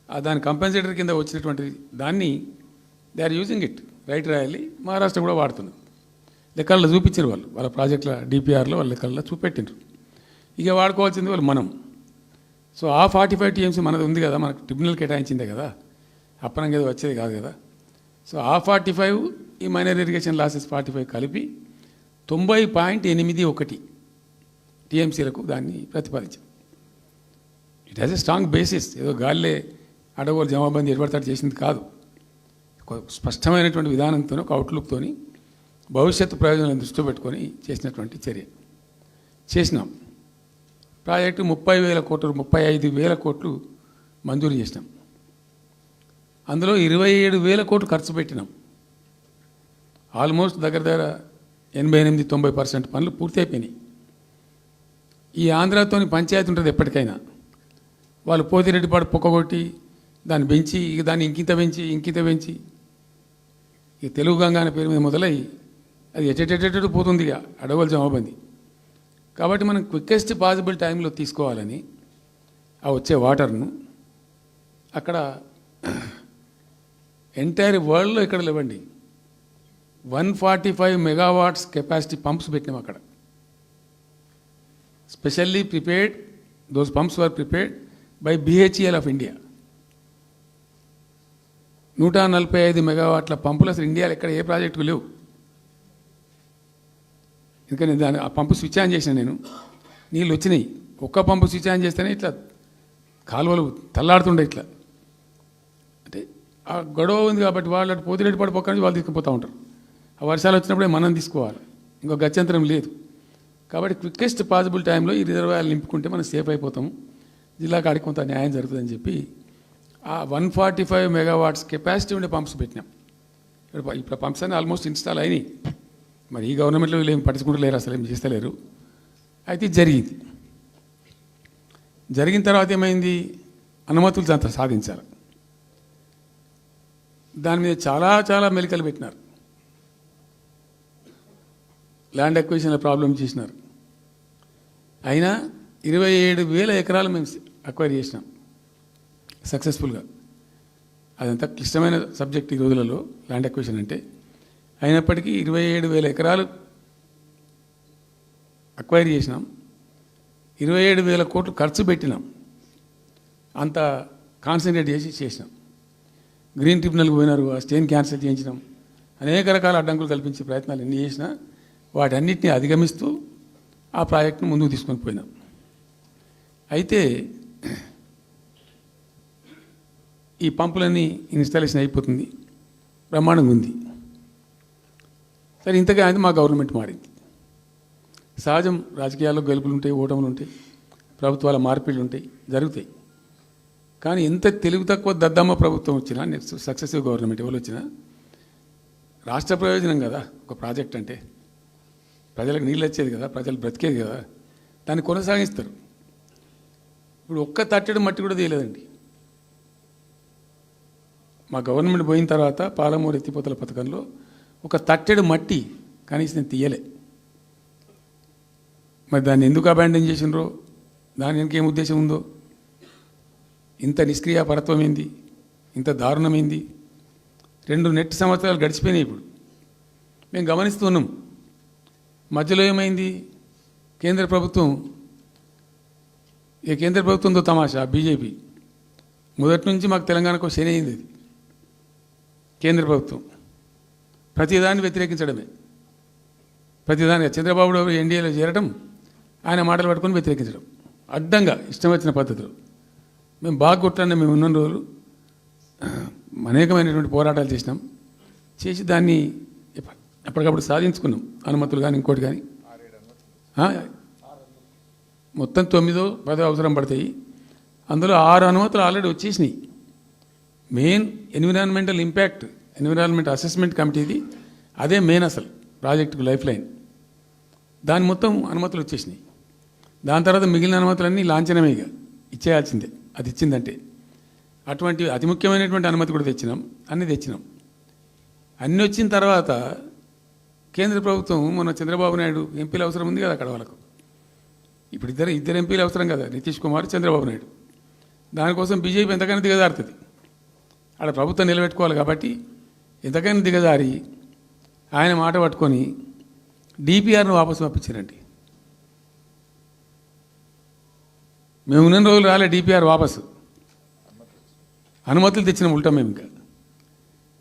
దాని కంపెన్సేటర్ కింద వచ్చినటువంటి దాన్ని they are using it, right రాయాలి. మహారాష్ట్ర కూడా వాడుతున్నారు, లెక్కల్లో చూపించారు వాళ్ళు, వాళ్ళ ప్రాజెక్టుల డిపిఆర్లో వాళ్ళ లెక్కల్లో చూపెట్టిండ్రు. ఇక వాడుకోవాల్సింది వాళ్ళు మనం. సో ఆ 45 టీఎంసీ మనది ఉంది కదా, మనకు ట్రిబ్యునల్ కేటాయించిందే కదా, అప్పనంగా ఏదో వచ్చేది కాదు కదా. సో ఆ 45 ఈ మైనర్ ఇరిగేషన్ లాసెస్ 45 కలిపి 90.81 టీఎంసీలకు దాన్ని ప్రతిపాదించాం. It has a strong basis, ఏదో గాలిలే అడవులు జమాబందీ ఎడబడతాడు చేసింది కాదు, ఒక స్పష్టమైనటువంటి విధానంతో, ఒక అవుట్లుక్తో, భవిష్యత్తు ప్రయోజనాలను దృష్టిలో పెట్టుకొని చేసినటువంటి చర్య చేసినాం. ప్రాజెక్టు 30,000 కోట్లు, 35,000 కోట్లు మంజూరు చేసినాం. అందులో 27,000 కోట్లు ఖర్చు పెట్టినాం. ఆల్మోస్ట్ దగ్గర 88-90% పనులు పూర్తి అయిపోయినాయి. ఈ ఆంధ్రాతోని పంచాయతీ ఉంటుంది ఎప్పటికైనా, వాళ్ళు పోతిరెడ్డిపాడు పొక్కగొట్టి దాన్ని పెంచి, ఇక దాన్ని ఇంకింత పెంచి ఈ తెలుగు గంగా అనే పేరు మీద మొదలై అది ఎటెటెటెటు పోతుంది ఇక అడవుల జమాబంది. కాబట్టి మనం క్విక్కెస్ట్ పాసిబుల్ టైంలో తీసుకోవాలని ఆ వచ్చే వాటర్ను అక్కడ ఎంటైర్ వరల్డ్లో ఇక్కడ లేవండి 145 మెగావాట్స్ కెపాసిటీ పంప్స్ పెట్టినాం అక్కడ. Specially prepared, those pumps were prepared by BHEL of India. 145 మెగావాట్ల పంపులు అసలు ఇండియాలో ఎక్కడ ఏ ప్రాజెక్టుకు లేవు. ఎందుకని దాని ఆ పంపు స్విచ్ ఆన్ చేసిన నేను, నీళ్ళు వచ్చినాయి. ఒక్క పంపు స్విచ్ ఆన్ చేస్తేనే ఇట్లా కాలువలు తల్లాడుతుండే ఇట్లా. అంటే ఆ గొడవ ఉంది కాబట్టి వాళ్ళు అటు పోతిరెడ్డిపాడు పక్క నుంచి వాళ్ళు తీసుకుపోతూ ఉంటారు. ఆ వర్షాలు వచ్చినప్పుడే మనం తీసుకోవాలి, ఇంకో గత్యంతరం లేదు. కాబట్టి క్విక్కెస్ట్ పాసిబుల్ టైంలో ఈ రిజర్వాయర్లు నింపుకుంటే మనం సేఫ్ అయిపోతాము, జిల్లా కాడికి కొంత న్యాయం జరుగుతుందని చెప్పి ఆ 145 మెగావాట్స్ కెపాసిటీ ఉండే పంప్స్ పెట్టినాం. ఇప్పుడు పంప్స్ అన్నీ ఆల్మోస్ట్ ఇన్స్టాల్ అయినాయి. మరి ఈ గవర్నమెంట్లో వీళ్ళు ఏం పట్టించుకుంటలేరు, అసలు ఏం చేస్తలేరు. అయితే జరిగిన తర్వాత ఏమైంది, అనుమతులు సాధించాలి. దాని మీద చాలా చాలా మెలికలు పెట్టినారు. ల్యాండ్ అక్విజిషన్ల ప్రాబ్లం చేసినారు. అయినా 27,000 ఎకరాలు మేము అక్వైర్ చేసినాం సక్సెస్ఫుల్గా. అదంతా క్లిష్టమైన సబ్జెక్ట్ ఈ రోజులలో ల్యాండ్ అక్విజిషన్ అంటే. అయినప్పటికీ 27,000 ఎకరాలు అక్వైర్ చేసినాం. 27,000 కోట్లు ఖర్చు పెట్టినాం. అంత కాన్సన్ట్రేట్ చేసినాం. గ్రీన్ ట్రిబ్యునల్కి పోయినారు, ఆ స్టేని క్యాన్సిల్ చేయించినాం. అనేక రకాల అడ్డంకులు కల్పించే ప్రయత్నాలు ఎన్ని చేసినా వాటన్నిటిని అధిగమిస్తూ ఆ ప్రాజెక్టును ముందుకు తీసుకొని పోయినాం. అయితే ఈ పంపులన్నీ ఇన్స్టాలేషన్ అయిపోతుంది, బ్రహ్మాండంగా ఉంది. సరే, ఇంతగా అనేది మా గవర్నమెంట్ మారింది. సహజం, రాజకీయాల్లో గెలుపులు ఉంటాయి, ఓటములు ఉంటాయి, ప్రభుత్వాల మార్పిళ్ళు ఉంటాయి, జరుగుతాయి. కానీ ఎంత తెలుగు తక్కువ దద్దమ్మ ప్రభుత్వం వచ్చినా, నెక్స్ట్ సక్సెసివ్ గవర్నమెంట్ ఎవరు వచ్చినా రాష్ట్ర ప్రయోజనం కదా ఒక ప్రాజెక్ట్ అంటే. ప్రజలకు నీళ్ళు వచ్చేది కదా, ప్రజలు బ్రతికేది కదా, దాన్ని కొనసాగిస్తారు. ఇప్పుడు ఒక్క తట్టెడు మట్టి కూడా తీయలేదండి. మా గవర్నమెంట్ పోయిన తర్వాత పాలమూరు ఎత్తిపోతల పథకంలో ఒక తట్టెడు మట్టి కనీసం నేను తీయలే. మరి దాన్ని ఎందుకు అబాండన్ చేసినరో, దాని వెనక ఏం ఉద్దేశం ఉందో, ఇంత నిష్క్రియాపరత్వం ఏంది, ఇంత దారుణమైంది. 2 నెట్ సంవత్సరాలు గడిచిపోయినాయి. ఇప్పుడు మేము గమనిస్తున్నాం. మధ్యలో ఏమైంది, కేంద్ర ప్రభుత్వంతో తమాషా. బీజేపీ మొదటి నుంచి మాకు తెలంగాణకు శని అయింది. అది కేంద్ర ప్రభుత్వం ప్రతిదాన్ని వ్యతిరేకించడమే. ప్రతిదానిగా చంద్రబాబు ఎన్డీఏలో చేరడం, ఆయన మాటలు పట్టుకొని వ్యతిరేకించడం, అడ్డంగా ఇష్టం వచ్చిన పద్ధతిలో. మేము బాగా కొట్టాను. మేము ఉన్న రోజులు అనేకమైనటువంటి పోరాటాలు చేసి దాన్ని ఎప్పటికప్పుడు సాధించుకున్నాం. అనుమతులు కానీ ఇంకోటి కానీ మొత్తం 9-10 అవసరం పడతాయి. అందులో 6 అనుమతులు ఆల్రెడీ వచ్చేసినాయి. Main environmental impact, environment assessment కమిటీది అదే మెయిన్ అసలు ప్రాజెక్టుకు లైఫ్ లైన్. దాని మొత్తం అనుమతులు వచ్చేసినాయి. దాని తర్వాత మిగిలిన అనుమతులన్నీ లాంఛనమే, ఇక ఇచ్చేయాల్సిందే. అది ఇచ్చిందంటే అటువంటి అతి ముఖ్యమైనటువంటి అనుమతి కూడా తెచ్చినాం. అన్నీ తెచ్చినాం. అన్నీ వచ్చిన తర్వాత కేంద్ర ప్రభుత్వం మొన్న చంద్రబాబు నాయుడు ఎంపీలు అవసరం ఉంది కదా అక్కడ వాళ్ళకు. ఇప్పుడు ఇద్దరు ఎంపీలు అవసరం కదా, నితీష్ కుమార్, చంద్రబాబు నాయుడు. దానికోసం బీజేపీ ఎంతకైనా దిగజారుతుంది. ఆడ ప్రభుత్వం నిలబెట్టుకోవాలి కాబట్టి ఎంతకైనా దిగజారి ఆయన మాట పట్టుకొని డిపిఆర్ను వాపసు పంపించారండి. మేము ఉన్న రోజులు రాలే డిపిఆర్ వాపసు. అనుమతులు తెచ్చిన ఉల్టా మేము. ఇంకా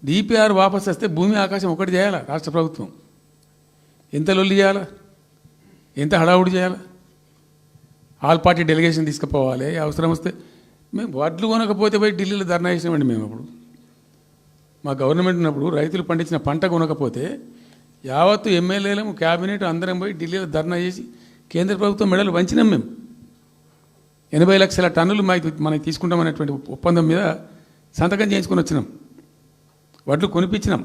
డిపిఆర్ వాపసు వస్తే భూమి ఆకాశం ఒకటి చేయాలా రాష్ట్ర ప్రభుత్వం. ఎంత లొల్లి చేయాలా, ఎంత హడావుడి చేయాలా. ఆల్ పార్టీ డెలిగేషన్ తీసుకుపోవాలి. అవసరం వస్తే మేము వడ్లు కొనకపోతే పోయి ఢిల్లీలో ధర్నా చేసినామండి. మేము అప్పుడు మా గవర్నమెంట్ ఉన్నప్పుడు రైతులు పండించిన పంట కొనకపోతే యావత్తు ఎమ్మెల్యేలము, క్యాబినెట్ అందరం పోయి ఢిల్లీలో ధర్నా చేసి కేంద్ర ప్రభుత్వం మెడలు వంచినాం. మేము 80 లక్షల టన్నులు మనకి తీసుకుంటామనేటువంటి ఒప్పందం మీద సంతకం చేయించుకొని వచ్చినాం. వడ్లు కొనిపించినాం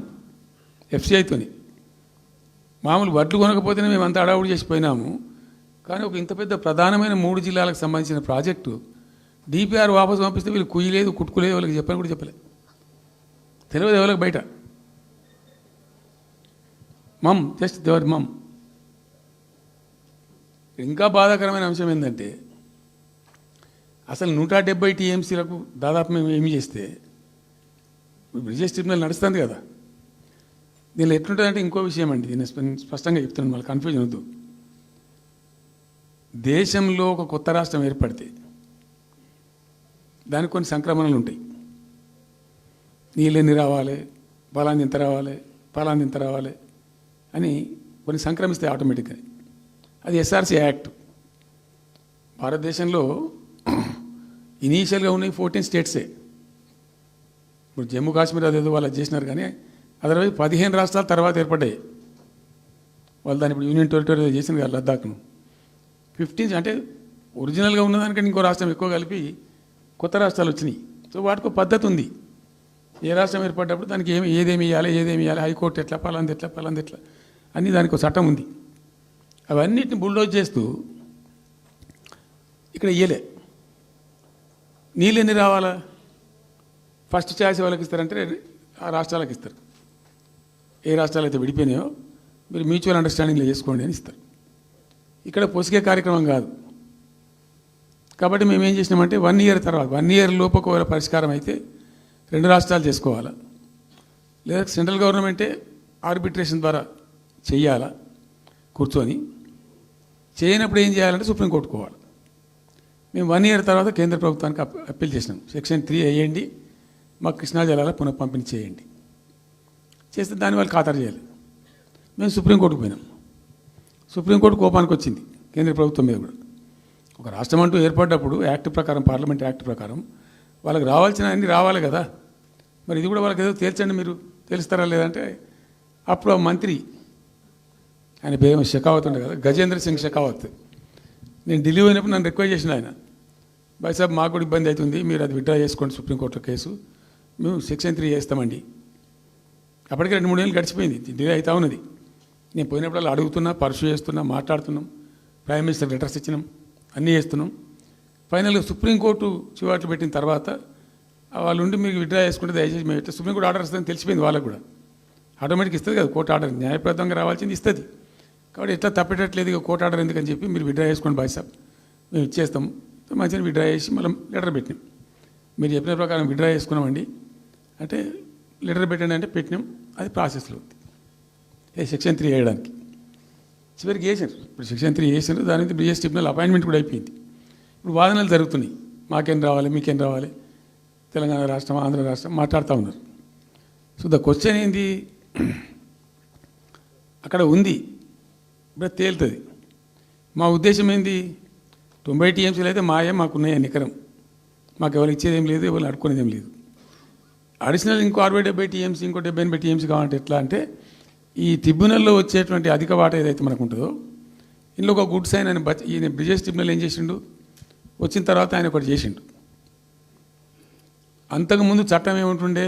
ఎఫ్సిఐతోని. మామూలు వడ్లు కొనకపోతేనే మేము అంత అడావుడి చేసిపోయినాము. కానీ ఒక ఇంత పెద్ద ప్రధానమైన 3 జిల్లాలకు సంబంధించిన ప్రాజెక్టు డిపిఆర్ వాపసు పంపిస్తే వీళ్ళు కుయ్యలేదు, కుట్టుకోలేదు, వాళ్ళకి చెప్పని కూడా చెప్పలేదు. తెలియదు ఎవరికి బయట. జస్ట్ దేవర్ మమ్. ఇంకా బాధాకరమైన అంశం ఏంటంటే అసలు 170 టీఎంసీలకు దాదాపు మేము ఏమి చేస్తే బ్రిజేష్ ట్రిబ్యునల్ నడుస్తుంది కదా. దీనిలో ఎట్లుంటుందంటే ఇంకో విషయం అండి, దీన్ని స్పష్టంగా చెప్తున్నాను, మళ్ళీ కన్ఫ్యూజన్ వద్దు. దేశంలో ఒక కొత్త రాష్ట్రం ఏర్పడితే దానికి కొన్ని సంక్రమణలు ఉంటాయి. నీళ్ళెన్ని రావాలి, పలాంది ఇంత రావాలి, పలాంది ఇంత రావాలి అని కొన్ని సంక్రమిస్తాయి ఆటోమేటిక్గా. అది ఎస్ఆర్సీ యాక్ట్. భారతదేశంలో ఇనీషియల్గా ఉన్నాయి 14 స్టేట్సే. ఇప్పుడు జమ్మూ కాశ్మీర్ అదేదో వాళ్ళు చేసినారు, కానీ అదర్వైజ్ 15 రాష్ట్రాలు తర్వాత ఏర్పడ్డాయి. వాళ్ళు దాన్ని ఇప్పుడు యూనియన్ టెరిటరీ చేసిన కదా లద్దాఖ్ను. 15 అంటే ఒరిజినల్గా ఉన్నదానికంటే ఇంకో రాష్ట్రం ఎక్కువ కలిపి కొత్త రాష్ట్రాలు వచ్చినాయి. సో వాటికి పద్ధతి ఉంది. ఏ రాష్ట్రం ఏర్పడ్డప్పుడు దానికి ఏదేమి ఇవ్వాలి, హైకోర్టు ఎట్లా, పలాంది ఎట్లా అన్నీ దానికి ఒక చట్టం ఉంది. అవన్నిటిని బుల్డోజ్ చేస్తూ ఇక్కడ ఇయ్యలే. నీళ్ళు ఎన్ని రావాలా, ఫస్ట్ ఛాయిస్ వాళ్ళకి ఇస్తారంటే ఆ రాష్ట్రాలకు ఇస్తారు. ఏ రాష్ట్రాలు అయితే విడిపోయినాయో మీరు మ్యూచువల్ అండర్స్టాండింగ్లో చేసుకోండి అని ఇస్తారు. ఇక్కడ పొసిగే కార్యక్రమం కాదు. కాబట్టి మేము ఏం చేసినామంటే 1 ఇయర్ తర్వాత 1 ఇయర్ లోపు ఒకవేళ పరిష్కారం అయితే 2 రాష్ట్రాలు చేసుకోవాలా, లేదా సెంట్రల్ గవర్నమెంటే ఆర్బిట్రేషన్ ద్వారా చెయ్యాలా కూర్చొని. చేయనప్పుడు ఏం చేయాలంటే సుప్రీంకోర్టు పోవాలి. మేము 1 ఇయర్ తర్వాత కేంద్ర ప్రభుత్వానికి అప్పీల్ చేసినాం. సెక్షన్ 3 వేయండి, మాకు కృష్ణా జలాల పునఃపంపిణీ చేయండి. చేస్తే దాన్ని వాళ్ళు ఖాతరు చేయాలి. మేము సుప్రీంకోర్టుకు పోయినాం. సుప్రీంకోర్టు కోపానికి వచ్చింది కేంద్ర ప్రభుత్వం మీద కూడా. ఒక రాష్ట్రం అంటూ ఏర్పడ్డప్పుడు యాక్ట్ ప్రకారం, పార్లమెంట్ యాక్ట్ ప్రకారం వాళ్ళకి రావాల్సిన అన్నీ రావాలి కదా. మరి ఇది కూడా వాళ్ళకి ఏదో తేల్చండి, మీరు తెలుస్తారా లేదంటే అప్పుడు ఆ మంత్రి, ఆయన పేరు షెకావత్ ఉండే కదా, గజేంద్ర సింగ్ షెకావత్, నేను ఢిల్లీ పోయినప్పుడు నన్ను రిక్వెస్ట్ చేసిన ఆయన, భాయ్ సాబ్ మాకు కూడా ఇబ్బంది అవుతుంది, మీరు అది విత్డ్రా చేసుకోండి సుప్రీంకోర్టులో కేసు, మేము సెక్షన్ 3 వేస్తామండి. అప్పటికే 2-3 ఏళ్ళు గడిచిపోయింది, డిలే అవుతా ఉన్నది. నేను పోయినప్పుడు అడుగుతున్నా, పర్సూ చేస్తున్నా, మాట్లాడుతున్నాం, ప్రైమ్ మినిస్టర్ లెటర్స్ ఇచ్చినాం, అన్నీ చేస్తున్నాం. ఫైనల్గా సుప్రీంకోర్టు చివాట్లు పెట్టిన తర్వాత వాళ్ళు ఉండి మీకు విత్డ్రా చేసుకుంటే దయచేసి మేము సుప్రీంకోర్టు ఆర్డర్ ఇస్తుందని తెలిసిపోయింది వాళ్ళకు కూడా. ఆటోమేటిక్ ఇస్తుంది కదా కోర్టు ఆర్డర్, న్యాయప్రదంగా రావాల్సింది ఇస్తుంది. కాబట్టి ఎట్లా తప్పేటట్లేదు ఇక కోర్టు ఆర్డర్ ఎందుకని చెప్పి మీరు విత్డ్రా చేసుకోండి భాయ్ సాబ్, మేము ఇచ్చేస్తాం. మంచిగా విత్డ్రా చేసి మళ్ళీ లెటర్ పెట్టినాం. మీరు చెప్పిన ప్రకారం విత్డ్రా చేసుకున్నామండి అంటే లెటర్ పెట్టండి అంటే పెట్టినాం. అది ప్రాసెస్లో ఉంది సెక్షన్ 3 వేయడానికి. చివరికి వేసారు. ఇప్పుడు సెక్షన్ 3 వేసారు. దాని మీద బ్రిజేష్ ట్రిబ్యునల్ అపాయింట్మెంట్ కూడా అయిపోయింది. ఇప్పుడు వాదనలు జరుగుతున్నాయి, మాకేం రావాలి, మీకేం రావాలి, తెలంగాణ రాష్ట్రం, ఆంధ్ర రాష్ట్రం మాట్లాడుతూ ఉన్నారు. సో ద క్వశ్చన్ ఏంది, అక్కడ ఉంది, ఇప్పుడు తేలుతుంది. మా ఉద్దేశం ఏంది, 90 టీఎంసీలు అయితే మాకున్నాయి నికరం, మాకు ఎవరు ఇచ్చేది ఏం లేదు, ఎవరు అడుక్కునేది ఏం లేదు. అడిషనల్ ఇంకో 60-70 టీఎంసీ, ఇంకో 70-80 టీఎంసీ కావాలంటే ఎట్లా అంటే, ఈ ట్రిబ్యునల్లో వచ్చేటువంటి అధిక వాటా ఏదైతే మనకు ఉంటుందో, ఇందులో ఒక గుడ్ సైన్ అని ఈయన బ్రిజేష్ ట్రిబ్యునల్ ఏం చేసిండు, వచ్చిన తర్వాత ఆయన ఒకటి చేసిండు. అంతకుముందు చట్టం ఏముంటుండే,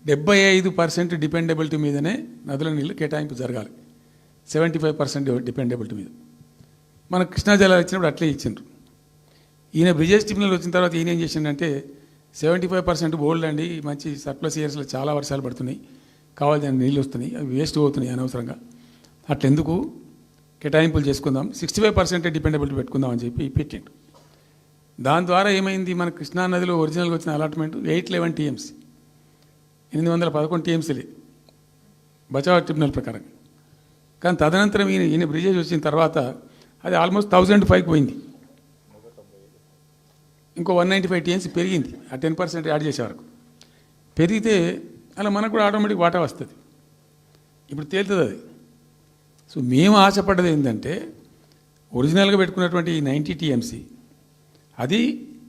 75% డిపెండబిలిటీ మీదనే నదుల నీళ్ళు కేటాయింపు జరగాలి, 75% డిపెండబిలిటీ మీద. మనకు కృష్ణా జలాలు ఇచ్చినప్పుడు అట్లే ఇచ్చిండ్రు. ఈయన బ్రిజేష్ ట్రిబ్యునల్ వచ్చిన తర్వాత ఈయన ఏం చేసిండంటే 75% బోల్డ్ అండి, మంచి సర్ప్లస్ ఇయర్స్లో చాలా వర్షాలు పడుతున్నాయి, కావాల్సిన నీళ్ళు వస్తున్నాయి, అవి వేస్ట్ అవుతున్నాయి అనవసరంగా, అట్లెందుకు కేటాయింపులు చేసుకుందాం, 65% డిపెండబిలిటీ పెట్టుకుందాం అని చెప్పి పెట్టిండు. దాని ద్వారా ఏమైంది, మన కృష్ణా నదిలో ఒరిజినల్గా వచ్చిన అలాట్మెంట్ 811 టీఎంసీ, 811 టీఎంసీలే బచావ్ ట్రిబ్యునల్ ప్రకారం. కానీ తదనంతరం ఈయన బ్రిజేష్ వచ్చిన తర్వాత అది ఆల్మోస్ట్ 1005కి పోయింది. ఇంకో 195 టీఎంసీ పెరిగింది, ఆ 10% యాడ్ చేసే వరకు పెరిగితే అలా మనకు కూడా ఆటోమేటిక్ వాటా వస్తుంది. ఇప్పుడు తేలుతుంది అది. సో మేము ఆశపడ్డది ఏంటంటే, ఒరిజినల్గా పెట్టుకున్నటువంటి 90 టీఎంసీ అది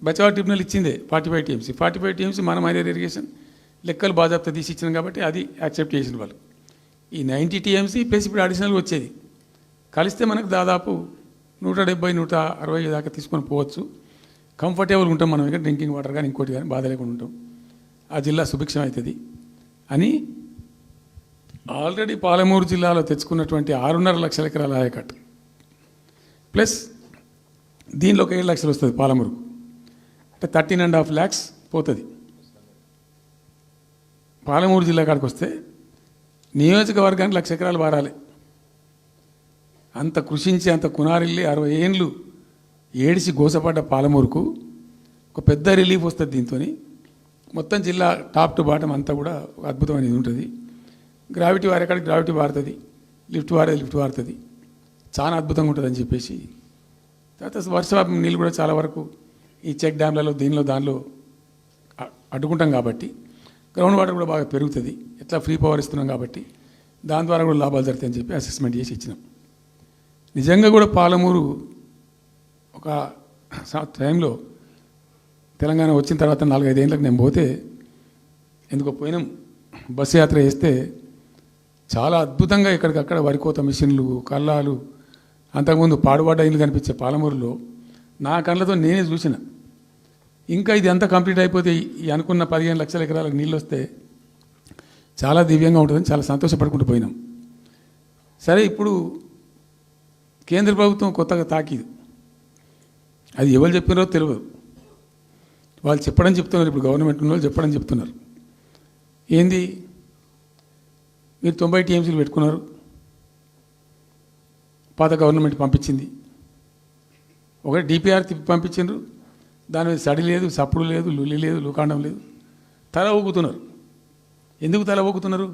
బచావ్ ట్రిబ్యునల్ ఇచ్చిందే 45 టీఎంసీ. 45 టీఎంసీ మన మైనర్ ఇరిగేషన్ లెక్కలు బాజాప్తా తీసి ఇచ్చినాం కాబట్టి అది యాక్సెప్ట్ చేసిన వాళ్ళు. ఈ 90 టీఎంసీ ప్లస్ ఇప్పుడు అడిషనల్గా వచ్చేది కలిస్తే మనకు దాదాపు 170-160 దాకా తీసుకొని పోవచ్చు. కంఫర్టబుల్గా ఉంటాం మనం, ఇక్కడ డ్రింకింగ్ వాటర్ కానీ ఇంకోటి కానీ బాధ లేకుండా ఉంటాం, ఆ జిల్లా సుభిక్షం అవుతుంది అని ఆల్రెడీ పాలమూరు జిల్లాలో తెచ్చుకున్నటువంటి 6.5 లక్షల ఎకరాల ఆయకట్టు ప్లస్ దీనిలో ఒక 7 లక్షలు వస్తుంది పాలమూరు, అంటే 13.5 lakhs పోతుంది. పాలమూరు జిల్లా కాడికి వస్తే నియోజకవర్గానికి 1,00,000 ఎకరాలు వారాలి. అంత కృషించి అంత కునారిల్లి 60 ఏళ్ళు ఏడిసి గోసపడ్డ పాలమూరుకు ఒక పెద్ద రిలీఫ్ వస్తుంది. దీంతో మొత్తం జిల్లా టాప్ టు బాటం అంతా కూడా అద్భుతమైనది ఉంటుంది. గ్రావిటీ వారేకాడికి గ్రావిటీ వారుతుంది, లిఫ్ట్ వారుతుంది, చాలా అద్భుతంగా ఉంటుంది అని చెప్పేసి. తర్వాత వర్ష నీళ్ళు కూడా చాలా వరకు ఈ చెక్ డ్యామ్లలో దానిలో అడ్డుకుంటాం కాబట్టి గ్రౌండ్ వాటర్ కూడా బాగా పెరుగుతుంది. ఎట్లా ఫ్రీ పవర్ ఇస్తున్నాం కాబట్టి దాని ద్వారా కూడా లాభాలు జరుగుతాయని చెప్పి అసెస్మెంట్ చేసి ఇచ్చినాం. నిజంగా కూడా పాలమూరు ఒక టైంలో తెలంగాణ వచ్చిన తర్వాత 4-5 ఏళ్ళకి నేను పోతే ఎందుకో పోయినాం, బస్సు యాత్ర చేస్తే చాలా అద్భుతంగా ఎక్కడికక్కడ వరికోత మిషన్లు, కల్లాలు, అంతకుముందు పాడుబడ్డ ఇల్లు కనిపించే పాలమూరులో నా కళ్ళతో నేనే చూసిన. ఇంకా ఇది అంతా కంప్లీట్ అయిపోతే ఈ అనుకున్న 15 లక్షల ఎకరాలకు నీళ్ళు వస్తే చాలా దివ్యంగా ఉంటుందని చాలా సంతోషపడుకుంటూ పోయినాం. సరే, ఇప్పుడు కేంద్ర ప్రభుత్వం కొత్తగా తాకీదు, అది ఎవరు చెప్పినారో తెలియదు, వాళ్ళు చెప్తున్నారు. ఇప్పుడు గవర్నమెంట్ ఉన్న వాళ్ళు చెప్పడం చెప్తున్నారు. ఏంది మీరు 90 టీఎంసీలు పెట్టుకున్నారు, పాత గవర్నమెంట్ పంపించింది. ఒకటి డిపిఆర్ తిప్పి పంపించారు, దాని మీద సడి లేదు, సప్పుడు లేదు, లుల్లి లేదు, లుకాండం లేదు, తల ఊగుతున్నారు. ఎందుకు తల ఊగుతున్నారు?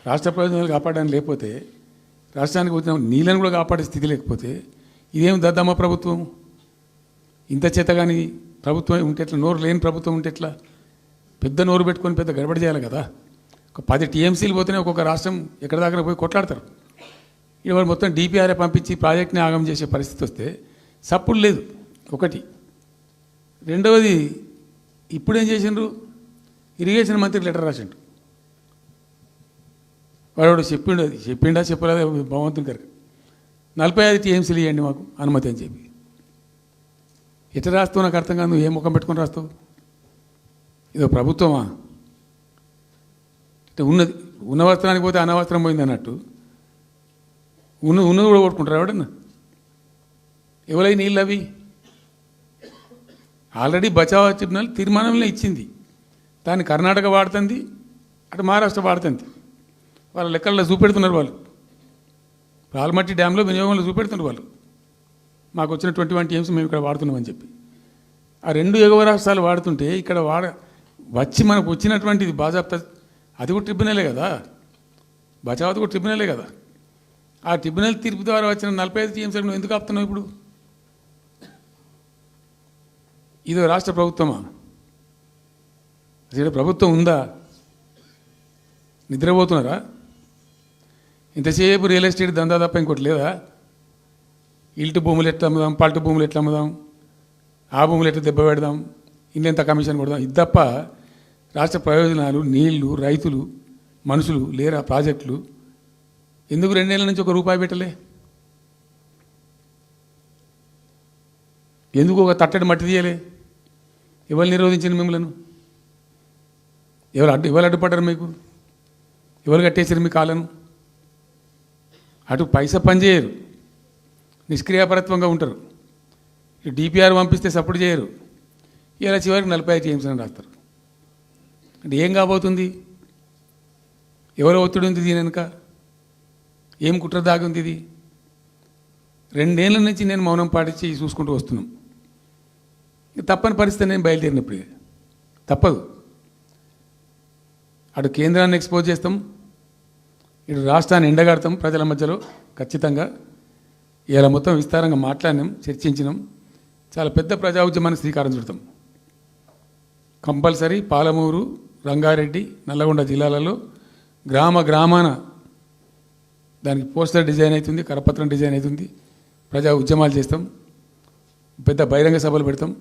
రాష్ట్ర ప్రయోజనాలు కాపాడడానికి లేకపోతే, రాష్ట్రానికి వచ్చిన నీళ్ళని కూడా కాపాడే స్థితి లేకపోతే ఇదేం దద్దమ్మ ప్రభుత్వం? ఇంత చేత కానీ ప్రభుత్వం ఉంటే ఎట్లా? నోరు లేని ప్రభుత్వం ఉంటే ఎట్లా? పెద్ద నోరు పెట్టుకొని పెద్ద గడబడి చేయాలి కదా. ఒక 10 టీఎంసీలు పోతేనే ఒక్కొక్క రాష్ట్రం ఎక్కడ దాకా పోయి కొట్లాడతారు. ఇవాళ మొత్తం డిపిఆర్ఏ పంపించి ప్రాజెక్ట్ని ఆగం చేసే పరిస్థితి వస్తే సప్పుడు లేదు ఒకటి. రెండవది, ఇప్పుడేం చేసిండ్రు? ఇరిగేషన్ మంత్రి లెటర్ రాసిండు. వాడు చెప్పిండా చెప్పలేదా భగవంతుని గారు, 45 టీఎంసీలు ఇవ్వండి మాకు అనుమతి అని చెప్పి. ఎట్లా రాస్తావు నాకు అర్థం కాదు. నువ్వు ఏ ముఖం పెట్టుకొని రాస్తావు? ఇదో ప్రభుత్వమా? ఉన్నది ఉన్న వస్త్రానికి పోతే అనవస్త్రం పోయింది అన్నట్టు ఉన్నది కూడా కొట్టుకుంటారు ఎవడన్నా? ఎవరై నీళ్ళు అవి? ఆల్రెడీ బచావ్ ట్రిబ్యునల్ తీర్మానంలో ఇచ్చింది. దాన్ని కర్ణాటక వాడుతుంది, అటు మహారాష్ట్ర వాడుతుంది. వాళ్ళ లెక్కల్లో చూపెడుతున్నారు వాళ్ళు. ఆల్మట్టి డ్యాంలో వినియోగంలో చూపెడుతున్నారు వాళ్ళు. మాకు వచ్చిన 21 టీఎంసీ మేము ఇక్కడ వాడుతున్నామని చెప్పి. ఆ 2 ఎగువ రాష్ట్రాలు వాడుతుంటే ఇక్కడ వచ్చి మనకు వచ్చినటువంటిది బాజాప్తా, అది కూడా ట్రిబ్యునలే కదా. బచావత్ కూడా ట్రిబ్యునలే కదా. ఆ ట్రిబ్యునల్ తీర్పు ద్వారా వచ్చిన 45 టీఎంసీలు నువ్వు ఎందుకు ఆపుతున్నావు ఇప్పుడు? ఇదో రాష్ట్ర ప్రభుత్వమా? అసలు ప్రభుత్వం ఉందా? నిద్రపోతున్నారా? ఇంతసేపు రియల్ ఎస్టేట్ దందా తప్ప ఇంకోటి లేదా? ఇల్టు భూములు ఎట్లా అమ్ముదాం, పల్టు భూములు ఎట్లా అమ్ముదాం, ఆ భూములు ఎట్లా దెబ్బ పెడదాం, ఇంకెంత కమిషన్ కొడదాం, ఇది తప్ప రాష్ట్ర ప్రయోజనాలు, నీళ్లు, రైతులు, మనుషులు లేరా? ప్రాజెక్టులు ఎందుకు 2 నెలల నుంచి ₹1 పెట్టలే? ఎందుకు ఒక తట్టడి మట్టి తీయలే? ఎవరు నిరోధించిన మిమ్మల్ని? ఎవరు అడ్డుపడ్డారు మీకు? ఎవరు కట్టేసారు మీ కాళ్ళను? అటు పైసా పనిచేయరు, నిష్క్రియాపరత్వంగా ఉంటారు. డిపిఆర్ పంపిస్తే సపోర్ట్ చేయరు. ఇలా చివరికి 45 టీఎంసీ అని రాస్తారు. అంటే ఏం కాబోతుంది? ఎవరో ఒత్తిడి ఉంది దీని వెనుక? ఏం కుట్ర దాగుంది ఇది? 2 ఏళ్ళ నుంచి నేను మౌనం పాటించి చూసుకుంటూ వస్తున్నాం. తప్పని పరిస్థితి నేను బయలుదేరినప్పుడు తప్పదు. అటు కేంద్రాన్ని ఎక్స్పోజ్ చేస్తాం, ఇటు రాష్ట్రాన్ని ఎండగడతాం ప్రజల మధ్యలో ఖచ్చితంగా. ఇలా మొత్తం విస్తారంగా మాట్లాడినాం, చర్చించినాం. చాలా పెద్ద ప్రజా ఉద్యమానికి శ్రీకారం చుడతాం. కంపల్సరీ పాలమూరు, రంగారెడ్డి, నల్లగొండ జిల్లాలలో గ్రామాన దానికి పోస్టర్ డిజైన్ అవుతుంది, కరపత్రం డిజైన్ అవుతుంది. ప్రజా ఉద్యమాలు చేస్తాం, పెద్ద బహిరంగ సభలు పెడతాం.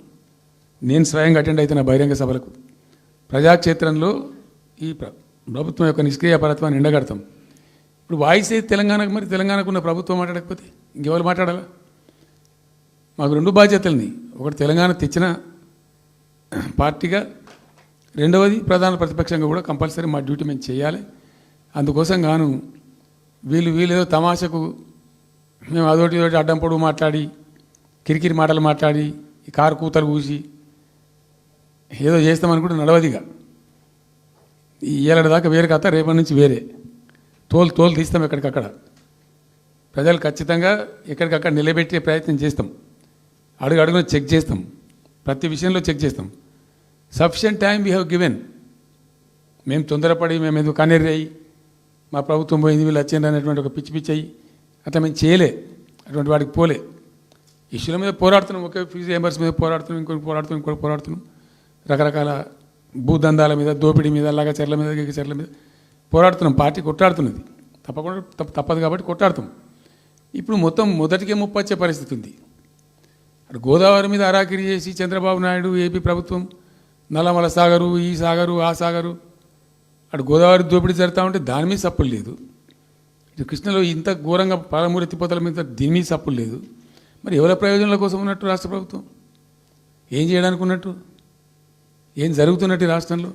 నేను స్వయంగా అటెండ్ అవుతున్న బహిరంగ సభలకు. ప్రజాక్షేత్రంలో ఈ ప్రభుత్వం యొక్క నిష్క్రియాపరత్వాన్ని ఎండగడతాం. ఇప్పుడు వాయిస్ అయితే తెలంగాణకు, మరి తెలంగాణకు ఉన్న ప్రభుత్వం మాట్లాడకపోతే ఇంకెవరు మాట్లాడాలా? మాకు 2 బాధ్యతలని, ఒకటి తెలంగాణ తెచ్చిన పార్టీగా, రెండవది ప్రధాన ప్రతిపక్షంగా కూడా కంపల్సరీ మా డ్యూటీ మేము చేయాలి. అందుకోసం గాను వీళ్ళు ఏదో తమాషకు మేము అదొకటి అడ్డం పొడుగు మాట్లాడి, కిరికిరి మాటలు మాట్లాడి, ఈ కారు కూతలు కూసి ఏదో చేస్తామనుకుంటే నడవదిగా. ఈ ఏడాది దాకా వేరే కథ, రేపటి నుంచి వేరే తోలు తీస్తాం ఎక్కడికక్కడ. ప్రజలు ఖచ్చితంగా ఎక్కడికక్కడ నిలబెట్టే ప్రయత్నం చేస్తాం. అడుగున చెక్ చేస్తాం, ప్రతి విషయంలో చెక్ చేస్తాం. Sufficient time we have given. మేము తొందరపడి మేము ఎందుకు కన్నెర్రి అయ్యి మా ప్రభుత్వం పోయింది వీళ్ళు వచ్చిండ్రు అనేటువంటి ఒక పిచ్చి అయ్యి అట్లా మేము చేయలే, అటువంటి వాడికి పోలే. ఇష్యూల మీద పోరాడుతున్నాం, ఒకే ఫీజు రియంబర్స్ మీద పోరాడుతున్నాం, ఇంకోటి పోరాడుతున్నాం. రకరకాల భూదందాల మీద, దోపిడీ మీద, చెర్ల మీద పోరాడుతున్నాం. పార్టీ కొట్లాడుతున్నది, తప్పకుండా తప్పదు కాబట్టి కొట్లాడుతాం. ఇప్పుడు మొత్తం మొదటికే ముప్పొచ్చే పరిస్థితి ఉంది. అటు గోదావరి మీద అరాకిరి చేసి చంద్రబాబు నాయుడు, ఏపీ ప్రభుత్వం నల్లమల సాగరు, ఈ సాగరు, ఆ సాగరు, అటు గోదావరి దోపిడీ జరుగుతూ ఉంటే దాని మీద సప్పులు లేదు. ఇటు కృష్ణలో ఇంత ఘోరంగా పాలమూరు ఎత్తిపోతల మీద దీని మీద సప్పులు లేదు. మరి ఎవరి ప్రయోజనాల కోసం ఉన్నట్టు రాష్ట్ర ప్రభుత్వం? ఏం చేయడానికి ఉన్నట్టు? ఏం జరుగుతున్నట్టు ఈ రాష్ట్రంలో?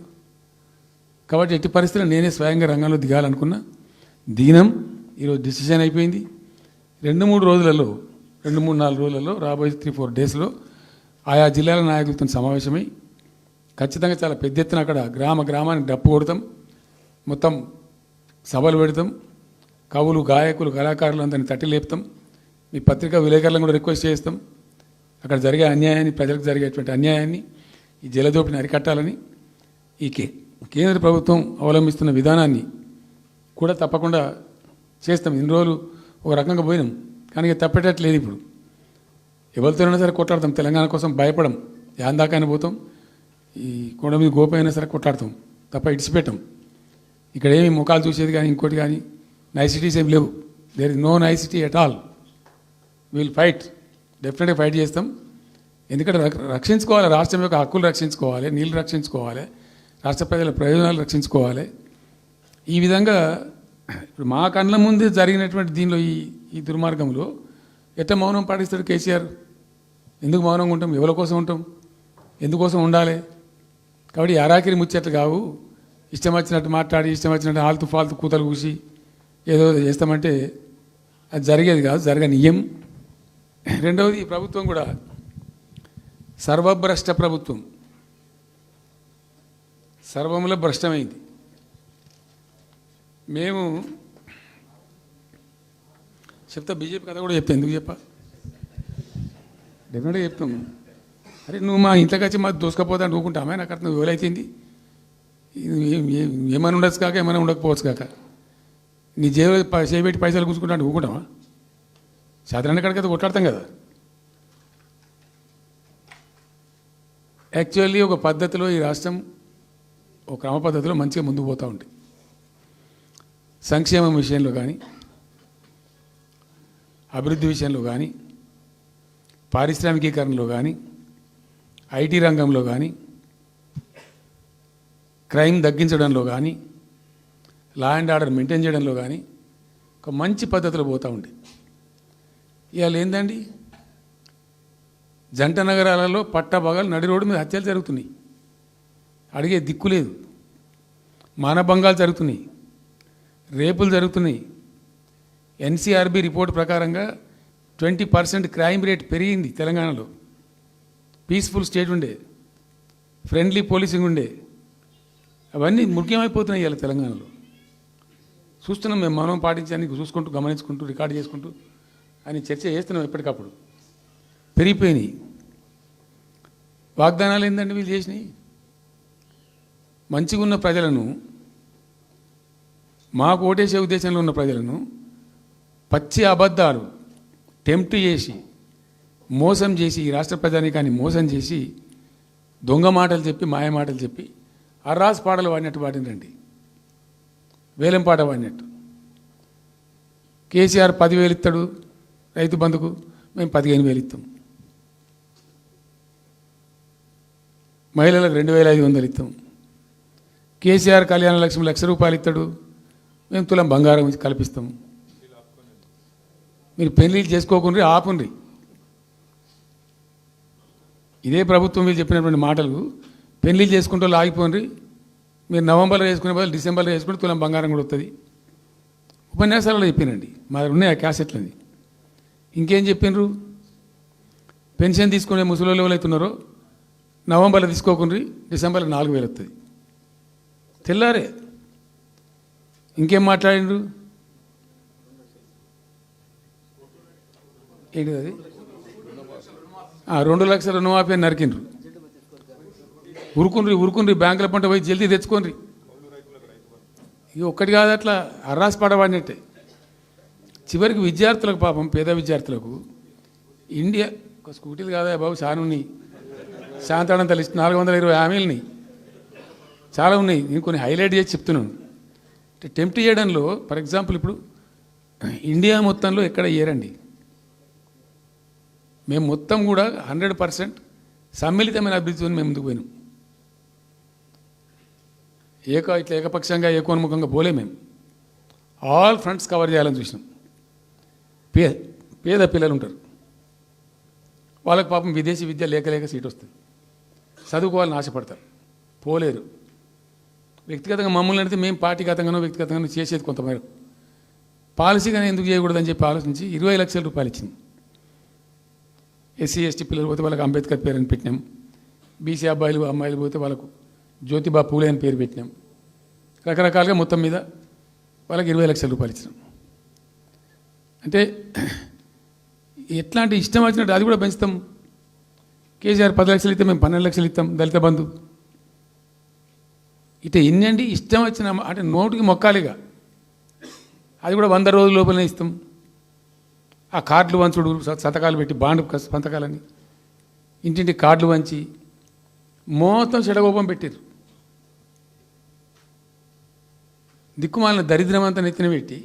కాబట్టి ఎట్టి పరిస్థితుల్లో నేనే స్వయంగా రంగంలో దిగాలనుకున్నా. దిగినాం. ఈరోజు డిసిషన్ అయిపోయింది. 2-3 రోజులలో, 2-3-4 రోజులలో, రాబోయే 3-4 డేస్లో ఆయా జిల్లాల నాయకులతో సమావేశమై ఖచ్చితంగా చాలా పెద్ద ఎత్తున అక్కడ గ్రామానికి డప్పు కొడతాం, మొత్తం సభలు పెడతాం, కవులు గాయకులు కళాకారులు అందరినీ తట్టి లేపుతాం. మీ పత్రికా విలేకరులను కూడా రిక్వెస్ట్ చేస్తాం, అక్కడ జరిగే అన్యాయాన్ని, ప్రజలకు జరిగేటువంటి అన్యాయాన్ని, ఈ జలదోపిని అరికట్టాలని ఈ కేంద్ర ప్రభుత్వం అవలంబిస్తున్న విధానాన్ని కూడా తప్పకుండా చేస్తాం. ఇన్ని రోజులు ఒక రకంగా పోయినాం, కానీ ఇక తప్పేటట్లేదు. ఇప్పుడు ఎవరితోనైనా సరే కొట్లాడతాం, తెలంగాణ కోసం భయపడం, యాందాకాయన పోతాం, ఈ కొండ మీద గోపైనా సరే కొట్లాడతాం, తప్ప ఇడిచిపెట్టాం. ఇక్కడ ఏమి ముఖాలు చూసేది కానీ ఇంకోటి కానీ నైసిటీస్ ఏం లేవు. There is no nicety at all. Will fight, డెఫినెట్గా ఫైట్ చేస్తాం. ఎందుకంటే రక్షించుకోవాలి, రాష్ట్రం యొక్క హక్కులు రక్షించుకోవాలి, నీళ్ళు రక్షించుకోవాలి, రాష్ట్ర ప్రజల ప్రయోజనాలు రక్షించుకోవాలి. ఈ విధంగా ఇప్పుడు మా కళ్ళ ముందు జరిగినటువంటి దీనిలో ఈ దుర్మార్గంలో ఎట్లా మౌనం పాటిస్తాడు కేసీఆర్? ఎందుకు మౌనంగా ఉంటాం? ఎవరి కోసం ఉంటాం? ఎందుకోసం ఉండాలి? కాబట్టి అరాకిరి ముచ్చట్లు కావు. ఇష్టం వచ్చినట్టు మాట్లాడి, ఇష్టం వచ్చినట్టు ఆల్తు ఫాల్తు కూతలు కూసి ఏదో చేస్తామంటే అది జరిగేది కాదు, జరగనీయం. రెండవది, ఈ ప్రభుత్వం కూడా సర్వభ్రష్ట ప్రభుత్వం, సర్వములో భ్రష్టమైంది. మేము చెప్తా, బీజేపీ కథ కూడా చెప్తా. ఎందుకు చెప్పా? డెఫినెట్గా చెప్తాము. అరే నువ్వు మా ఇంట్లోకి వచ్చి మాకు దోసుకపోతా అని ఊరుకుంటామే? నాకు అర్థం ఎవరైతుంది ఏమైనా ఉండొచ్చు కాక, ఏమైనా ఉండకపోవచ్చు కాక, నీ చేయబెట్టి పైసలు కూర్చుకుంటా అంటే ఊరుకుంటామా? సాధారణ కాడికైతే కొట్లాడతాం కదా. యాక్చువల్లీ ఒక పద్ధతిలో ఈ రాష్ట్రం ఒక క్రమ పద్ధతిలో మంచిగా ముందుకు పోతూ ఉంటుంది. సంక్షేమం విషయంలో కానీ, అభివృద్ధి విషయంలో కానీ, పారిశ్రామికీకరణలో కానీ, ఐటీ రంగంలో కానీ, క్రైమ్ తగ్గించడంలో కానీ, లా అండ్ ఆర్డర్ మెయింటైన్ చేయడంలో కానీ ఒక మంచి పద్ధతిలో పోతూ ఉంటాయి. ఇవాళ ఏందండి, జంట నగరాలలో పట్టభాగాలు నడి రోడ్డు మీద హత్యలు జరుగుతున్నాయి, అడిగే దిక్కు లేదు, మానభంగాలు జరుగుతున్నాయి, రేపులు జరుగుతున్నాయి. ఎన్సీఆర్బీ రిపోర్ట్ ప్రకారంగా 20% క్రైమ్ రేట్ పెరిగింది తెలంగాణలో. పీస్ఫుల్ స్టేట్ ఉండే, ఫ్రెండ్లీ పోలీసింగ్ ఉండే, అవన్నీ ముఖ్యమైపోతున్నాయి ఇవాళ తెలంగాణలో. చూస్తున్నాం మేము, మనం పాటించడానికి చూసుకుంటూ, గమనించుకుంటూ, రికార్డు చేసుకుంటూ అని చర్చ చేస్తున్నాం. ఎప్పటికప్పుడు పెరిగిపోయినాయి. వాగ్దానాలు ఏంటంటే వీళ్ళు చేసినాయి. మంచిగా ఉన్న ప్రజలను, మాకు ఓటేసే ఉద్దేశంలో ఉన్న ప్రజలను పచ్చి అబద్ధాలు టెంప్ట్ చేసి, మోసం చేసి, ఈ రాష్ట్ర ప్రజానీకాన్ని మోసం చేసి, దొంగ మాటలు చెప్పి, మాయ మాటలు చెప్పి, అర్రాస్ పాటలు వాడినట్టు వాడినండి, వేలం పాట వాడినట్టు. కేసీఆర్ 10,000 ఇస్తాడు రైతు బంధుకు, మేము 15,000 ఇస్తాం. మహిళలకు 2,500 ఇస్తాం. కేసీఆర్ కళ్యాణ లక్ష్మి ₹1,00,000 ఇస్తాడు, మేము తులం బంగారం కల్పిస్తాం. మీరు పెళ్లిళ్ళు చేసుకోకుండా ఆపుండ్రి. ఇదే ప్రభుత్వం మీరు చెప్పినటువంటి మాటలు, పెళ్లిళ్ళు చేసుకుంటూ ఆగిపోండి, మీరు నవంబర్లో చేసుకునే బదులు డిసెంబర్లో చేసుకుంటే తులం బంగారం కూడా వస్తుంది. ఉపన్యాసాలలో చెప్పినండి, మా దగ్గర ఉన్నాయి ఆ క్యాసెట్లని. ఇంకేం చెప్పినారు? పెన్షన్ తీసుకునే ముసలి ఎవరు అవుతున్నారో నవంబర్లో తీసుకోకుండా డిసెంబర్లో 4,000 వస్తుంది. తెల్లారే ఇంకేం మాట్లాడిండ్రు? ఏంటిది అది? 2 లక్షల రుణమాఫీ అని నరికిండ్రు. ఉరుకుండ్రి బ్యాంకుల పంట పోయి జల్దీ తెచ్చుకోండి. ఇక ఒక్కటి కాదు, అట్లా అర్రాసి పడవాడినట్టే. చివరికి విద్యార్థులకు, పాపం పేద విద్యార్థులకు ఇండియా ఒక స్కూటీలు కాదా బాబు, చాలా ఉన్నాయి. శాంతాడంత లిస్ట్ 420 హామీలని చాలా ఉన్నాయి. నేను కొన్ని హైలైట్ చేసి చెప్తున్నాను. టెంప్ట్ చేయడంలో, ఫర్ ఎగ్జాంపుల్ ఇప్పుడు ఇండియా మొత్తంలో ఎక్కడ ఇయ్యరండి. మేము మొత్తం కూడా 100% సమ్మిళితమైన అభివృద్ధితో మేము ముందుకు పోయినాం. ఇట్లా ఏకపక్షంగా ఏకోన్ముఖంగా పోలే. మేము ఆల్ ఫ్రంట్స్ కవర్ చేయాలని చూసినాం. పేద పిల్లలు ఉంటారు, వాళ్ళకి పాపం విదేశీ విద్య లేక సీట్ వస్తుంది, చదువుకోవాలని ఆశపడతారు, పోలేరు. వ్యక్తిగతంగా మమ్మల్ని అడిగితే మేము పార్టీగతంగానో వ్యక్తిగతంగానో చేసేది కొంతమేరకు. పాలసీగానే ఎందుకు చేయకూడదని చెప్పి ఆలోచించి 20 లక్షల రూపాయలు ఇచ్చింది. ఎస్సీ ఎస్టీ పిల్లలు పోతే వాళ్ళకి అంబేద్కర్ పేరుని పెట్టినాం. బీసీ అబ్బాయిలు అమ్మాయిలు పోతే వాళ్ళకు జ్యోతిబా పూలే అని పేరు పెట్టినాం. రకరకాలుగా మొత్తం మీద వాళ్ళకి 20 లక్షల రూపాయలు ఇచ్చినాం. అంటే ఎట్లాంటి ఇష్టం వచ్చినట్టు అది కూడా పెంచుతాం. కేసీఆర్ 10 లక్షలు ఇస్తాం, మేము 12 లక్షలు ఇస్తాం దళిత బంధు. ఇట ఎన్నండి ఇష్టం వచ్చిన అంటే నోటికి మొక్కాలిగా. అది కూడా 100 రోజుల లోపలనే ఇస్తాం. ఆ కార్డులు వంచుడు, సంతకాలు పెట్టి బాండ్ సంతకాలని ఇంటింటి కార్డులు వంచి మొత్తం చెడగోపం పెట్టారు. దిక్కుమాలిన దరిద్రం అంతా నెత్తిన పెట్టి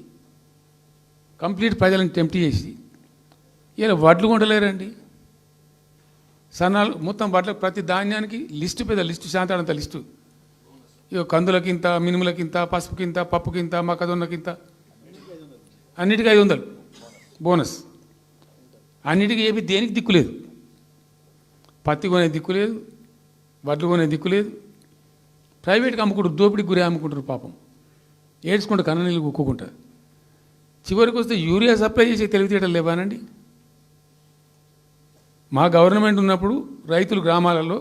కంప్లీట్ ప్రజలను టెంప్ట్ చేసి ఇలా వడ్లు కొంటలేరండి. సన్నాలు మొత్తం వడ్ల ప్రతి ధాన్యానికి లిస్టు, పెద్ద లిస్టు, శాంతాడంత లిస్టు. ఇక కందులకింత, మినుములకింత, పసుపుకింత, పప్పుకింత, మొక్కజొన్నకింత, అన్నిటికీ 500 బోనస్. అన్నిటికీ ఏమి దేనికి దిక్కులేదు. పత్తి కొనే దిక్కులేదు, వడ్లు కొనే దిక్కులేదు. ప్రైవేట్గా అమ్ముకుంటారు, దోపిడికి గురి అమ్ముకుంటారు. పాపం ఏడ్చుకుంటూ కన్ననీళ్ళు కుక్కుంటారు. చివరికి వస్తే యూరియా సప్లై చేసే తెలివితేటలు లేవానండి. మా గవర్నమెంట్ ఉన్నప్పుడు రైతులు గ్రామాలలో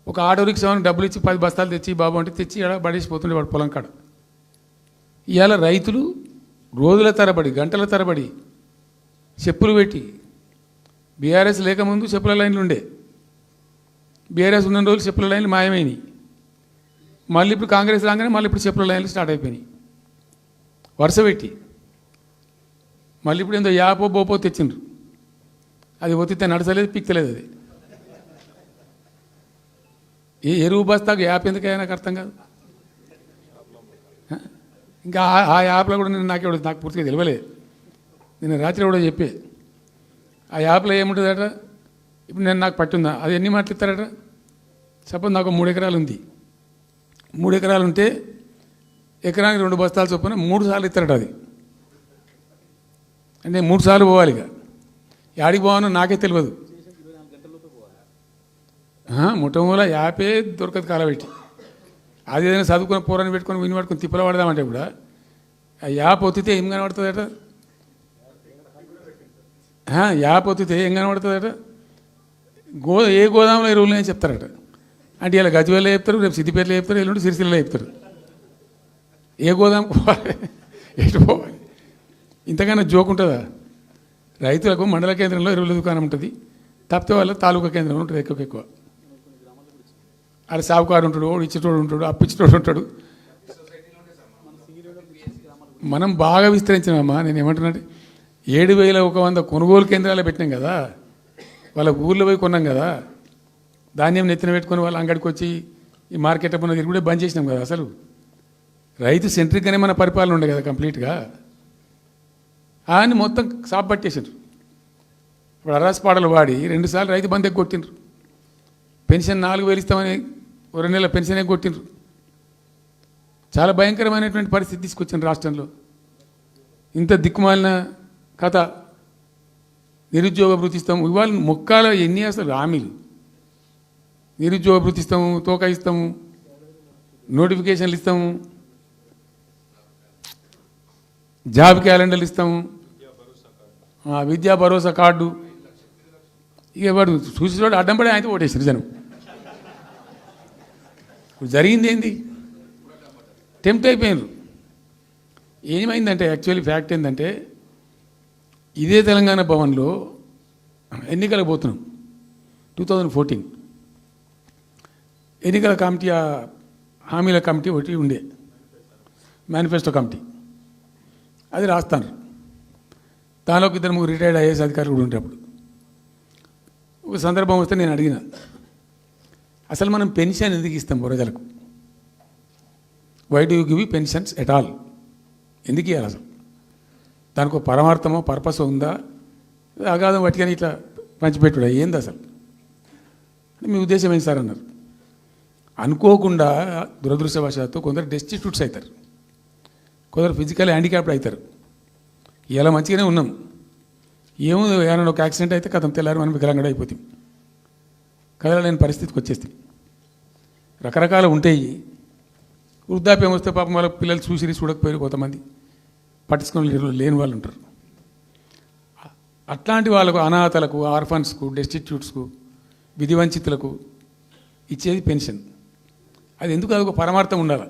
ఒక ఆటో రిక్షాకి డబ్బులు ఇచ్చి 10 బస్తాలు తెచ్చి బాబు అంటే తెచ్చి ఇక్కడ పడేసిపోతుండే వాడు పొలం కాడ. ఇవాళ రైతులు రోజుల తరబడి, గంటల తరబడి చెప్పులు పెట్టి, బీఆర్ఎస్ లేకముందు చెప్పుల లైన్లు ఉండే, బీఆర్ఎస్ ఉన్న రోజులు చెప్పుల లైన్లు మాయమైనవి. మళ్ళీ ఇప్పుడు కాంగ్రెస్ రాగానే మళ్ళీ ఇప్పుడు చెప్పుల లైన్లు స్టార్ట్ అయిపోయినాయి వరుస పెట్టి. మళ్ళీ ఇప్పుడు ఏందో యాపో బోపో తెచ్చిండ్రు. అది ఒత్తితే నడచలేదు, పిక్తలేదు. అది ఏ ఎరువు బస్తాకు యాప్ ఎందుకైనా నాకు అర్థం కాదు. ఇంకా ఆ యాప్లో కూడా నేను నాకు పూర్తిగా తెలియలేదు. నేను రాత్రి కూడా చెప్పే ఆ యాప్లో ఏముంటుందట. ఇప్పుడు నాకు పట్టుందా, అది ఎన్ని మాటలు ఇస్తారట. సపోజ్ నాకు 3 ఎకరాలు ఉంది. 3 ఎకరాలు ఉంటే ఎకరానికి 2 బస్తాలు చొప్పున 3 సార్లు ఇస్తారట. అది అంటే 3 సార్లు పోవాలి. ఇక యాడికి పోవానో నాకే తెలియదు. ముఠమూల యాపే దొరకదు కాలబెట్టి. అది ఏదైనా చదువుకున్న పోరాన్ని పెట్టుకొని విని పట్టుకొని తిప్పలు పడదామంటే కూడా ఆ యాప్ ఒత్తితే ఏం కనబడుతుందట. యాప్ ఒత్తితే ఏం కనబడుతుందట. ఏ గోదాంలో ఎరువులు అని చెప్తారట. అంటే ఇలా గజ్వేల్లో చెప్తారు, రేపు సిద్దిపేటలో చెప్తారు, ఎల్లుండి సిరిసిల్లలో చెప్తారు. ఏ గోదాం పోవాలి, ఎటు పోవాలి. ఇంతకన్నా జోక్ ఉంటుందా. రైతులకు మండల కేంద్రంలో ఎరువుల దుకాణం ఉంటుంది, తప్పితే వాళ్ళ తాలూకా కేంద్రంలో ఉంటుంది ఎక్కువ. అది సాగుకారు ఉంటాడు, ఇచ్చేటోడు ఉంటాడు, అప్పిచ్చేటోడు ఉంటాడు. మనం బాగా విస్తరించినామా. నేను ఏమంటున్నాంటే 7,100 కొనుగోలు కేంద్రాలు పెట్టినాం కదా. వాళ్ళ ఊర్లో పోయి కొన్నాం కదా. ధాన్యం నెత్తిన పెట్టుకొని వాళ్ళ అంగడికి వచ్చి ఈ మార్కెట్ అప్పుడు తిరిగి కూడా బంద్ చేసినాం కదా. అసలు రైతు సెంట్రిక్గానే మన పరిపాలన ఉండే కదా కంప్లీట్గా. అని మొత్తం సాప్ పట్టేసారు. ఇప్పుడు అరాసపాడలు వాడి 2 సార్లు రైతు బంద్ కొట్టిండ్రు. పెన్షన్ 4,000 ఇస్తామని 2 నెలల పెన్షన్ కొట్టిండ్రు. చాలా భయంకరమైనటువంటి పరిస్థితి తీసుకొచ్చింది రాష్ట్రంలో. ఇంత దిక్కుమాలిన కథ. నిరుద్యోగ భృతి ఇస్తాము, ఇవాళ మొక్కాల ఎన్ని అసలు హామీలు. నిరుద్యోగ భృతి ఇస్తాము, తోక ఇస్తాము, నోటిఫికేషన్లు ఇస్తాము, జాబ్ క్యాలెండర్లు ఇస్తాము, విద్యా భరోసా కార్డు. ఇక వాడు చూసేవాడు అడ్డం పడి అయితే ఓటేసారు జనం. జరిగింది ఏంది, టెంప్ట్ అయిపోయినారు. ఏమైందంటే యాక్చువల్లీ ఫ్యాక్ట్ ఏంటంటే ఇదే తెలంగాణ భవన్లో ఎన్నికలకు పోతున్నాం 2014. ఎన్నికల కమిటీ, హామీల కమిటీ ఒకటి ఉండే, మేనిఫెస్టో కమిటీ. అది రాస్తాను. దానిలో 2-3 రిటైర్డ్ ఐఏఎస్ అధికారులు కూడా ఉండే. అప్పుడు ఒక సందర్భం వస్తే నేను అడిగిన, అసలు మనం పెన్షన్ ఎందుకు ఇస్తాం ప్రజలకు? Why do you give pensions at all? ఎందుకు ఇవ్వాలి అసలు? దానికి ఒక పరమార్థమో పర్పస్ ఉందా? అగాధం పట్టుకొని ఇట్లా పంచిపెట్టుడా ఏంది అసలు? మీ ఉద్దేశం ఏంటి సార్ అన్నారు. అనుకోకుండా దురదృష్టవశాత్తు కొందరు డెస్టిట్యూట్స్ అవుతారు, కొందరు ఫిజికల్ హ్యాండిక్యాప్డ్ అవుతారు. ఇలా మంచిగానే ఉన్నాం. ఏమో ఏమైనా ఒక యాక్సిడెంట్ అయితే కథం తెల్లారి మనం వికలాంగుడు అయిపోతాం, కదలలేని పరిస్థితికి వచ్చేస్తాం. రకరకాలు ఉంటాయి. వృద్ధాప్యం వస్తే పాపం వాళ్ళ పిల్లలు చూడకపోయారు, కొంతమంది పట్టించుకొని లేని వాళ్ళు ఉంటారు. అట్లాంటి వాళ్ళకు, అనాథలకు, ఆర్ఫన్స్కు, డెస్టిట్యూట్స్కు, విధివంచితులకు ఇచ్చేది పెన్షన్. అది ఎందుకు అదొక పరమార్థం ఉండాలి.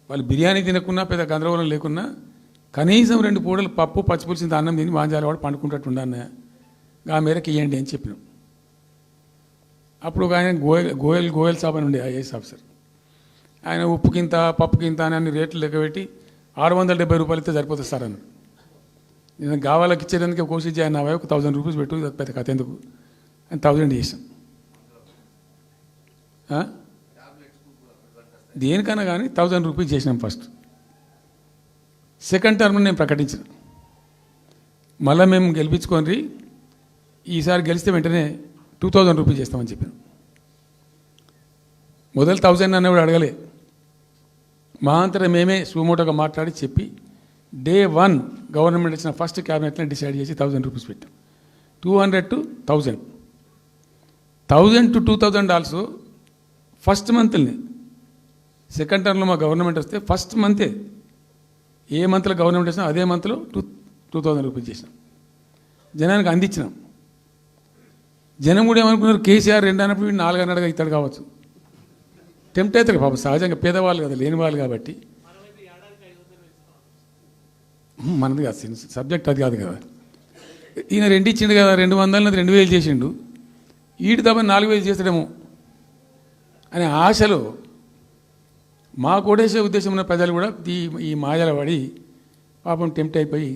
వాళ్ళు బిర్యానీ తినకున్నా పెద్ద గందరగోళం లేకున్నా కనీసం 2 పూటలు పప్పు పచ్చిపులిసిన అన్నం తిని వాంజాల వాడు పండుకుంటట్టు ఉండాలన్న ఆ మేరకు ఇవ్వండి అని చెప్పినాం. అప్పుడు ఒక ఆయన గోయల్ సాబ్ అని ఉండే ఐఏఎస్ ఆఫీసర్. ఆయన ఉప్పుకింత పప్పుకింత అని అన్ని రేట్లు లెక్కబెట్టి 670 రూపాయలు ఇస్తే సరిపోతుంది సార్ అన్నాడు. నేను గావాలకి ఇచ్చేదానికి కోసి ఆయన నా వైపు 1000 రూపీస్ పెట్టు, పెద్ద కథ ఎందుకు అని 1000 చేసాం. దేనికన్నా కానీ 1000 రూపీస్ చేసినాం ఫస్ట్. సెకండ్ టర్మ్ నేను ప్రకటించిన, మళ్ళీ మేము గెలిపించుకొని ఈసారి గెలిస్తే వెంటనే 2000 రూపీస్ చేస్తామని చెప్పాను. మొదలు 1000 అన్నప్పుడు అడగలే, మా అంతటా మేమే సుమోటోగా మాట్లాడి చెప్పి డే 1 గవర్నమెంట్ ఇచ్చిన ఫస్ట్ క్యాబినెట్ని డిసైడ్ చేసి 1000 రూపీస్ పెట్టాం. 200 to 1000, 1000 to 2000 also first మంత్ని. Second టర్మ్లో మా గవర్నమెంట్ వస్తే ఫస్ట్ మంతే, ఏ మంత్లో గవర్నమెంట్ వచ్చినా అదే మంత్లో 2000 రూపీస్ చేసినాం, జనానికి అందించినాం. జనం కూడా ఏమనుకున్నారు, కేసీఆర్ 2 అన్నప్పుడు 4 అన్నట్టుగా ఇస్తాడు కావచ్చు, టెంప్ట్ అవుతారు పాపం, సహజంగా పేదవాళ్ళు కదా, లేని వాళ్ళు కాబట్టి. మనది కాదు సబ్జెక్ట్, అది కాదు కదా. ఈయన 2 ఇచ్చిండు కదా, 200 2000 చేసిండు, ఈడు తప్ప 4000 చేస్తాడేమో అనే ఆశలో మా కోటేసే ఉద్దేశం ఉన్న ప్రజలు కూడా ఈ మాయల పడి పాపం టెంప్ట్ అయిపోయి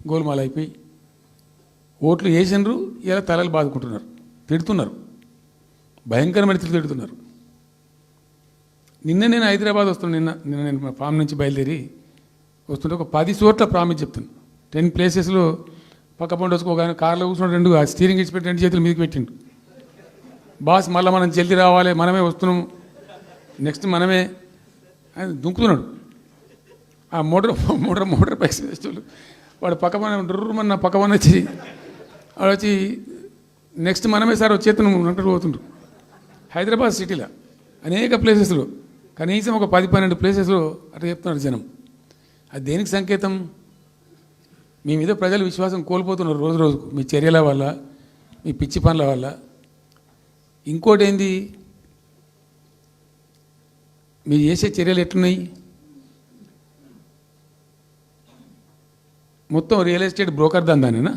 గోల్మాల్ అయిపోయి ఓట్లు వేసినారు. ఇలా తలలు బాదుకుంటున్నారు, తిడుతున్నారు, భయంకరమైన తిడుతున్నారు. నేను హైదరాబాద్ వస్తున్నాను. నిన్న నేను ఫామ్ నుంచి బయలుదేరి వస్తుంటే ఒక 10 చోట్ల ప్రామిస్ చెప్తున్నాను. 10 ప్లేసెస్లో పక్క పండు వచ్చుకో, కానీ కార్లో కూర్చున్నాడు, 2 స్టీరింగ్ ఇచ్చిపెట్టి 2 చేతులు మీదకి పెట్టిండు. బాస్ మళ్ళీ మనం జల్దీ రావాలి, మనమే వస్తున్నాం, నెక్స్ట్ మనమే అని దుంకుతున్నాడు. ఆ మోటార్ బైక్స్ వేసేవాళ్ళు వాడు పక్కన డ్రుర్మన్న పక్కన వచ్చి వాడు వచ్చి నెక్స్ట్ మనమే సార్ వచ్చేస్తున్నాం అంటూ పోతుండ్రు. హైదరాబాద్ సిటీలో అనేక ప్లేసెస్లో కనీసం ఒక 10-12 ప్లేసెస్లో అట్లా చెప్తున్నారు జనం. అది దేనికి సంకేతం? మీ మీద ప్రజలు విశ్వాసం కోల్పోతున్నారు రోజు రోజుకు, మీ చర్యల వల్ల, మీ పిచ్చి పనుల వల్ల. ఇంకోటి ఏంది, మీరు చేసే చర్యలు ఎట్లున్నాయి? మొత్తం రియల్ ఎస్టేట్ బ్రోకర్ దందానేనా?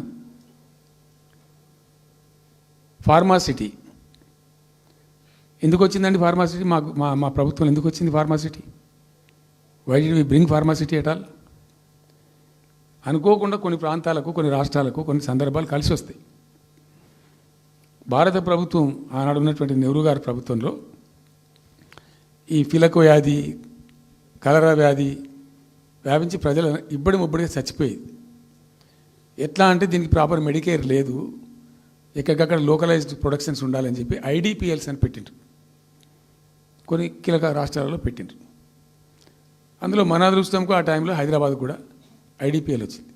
ఫార్మాసిటీ ఎందుకు వచ్చిందండి? ఫార్మాసిటీ మా ప్రభుత్వం ఎందుకు వచ్చింది pharma city? Why did we bring pharma city at all? అనుకోకుండా కొన్ని ప్రాంతాలకు, కొన్ని రాష్ట్రాలకు కొన్ని సందర్భాలు కలిసి వస్తాయి. భారత ప్రభుత్వం ఆనాడు ఉన్నటువంటి నెహ్రూ గారి ప్రభుత్వంలో ఈ ఫిలకు వ్యాధి, కలరా వ్యాధి వ్యాపించి ప్రజలు ముబ్బడిగా చచ్చిపోయేది. ఎట్లా అంటే దీనికి ప్రాపర్ మెడికేర్ లేదు, ఎక్కడికక్కడ లోకలైజ్డ్ ప్రొడక్షన్స్ ఉండాలని చెప్పి ఐడిపిఎల్స్ అని పెట్టిండ్రు, కొన్ని కీలక రాష్ట్రాలలో పెట్టిండ్రు. అందులో మన అదృష్టంకు ఆ టైంలో హైదరాబాద్ కూడా ఐడిపిఎల్ వచ్చింది.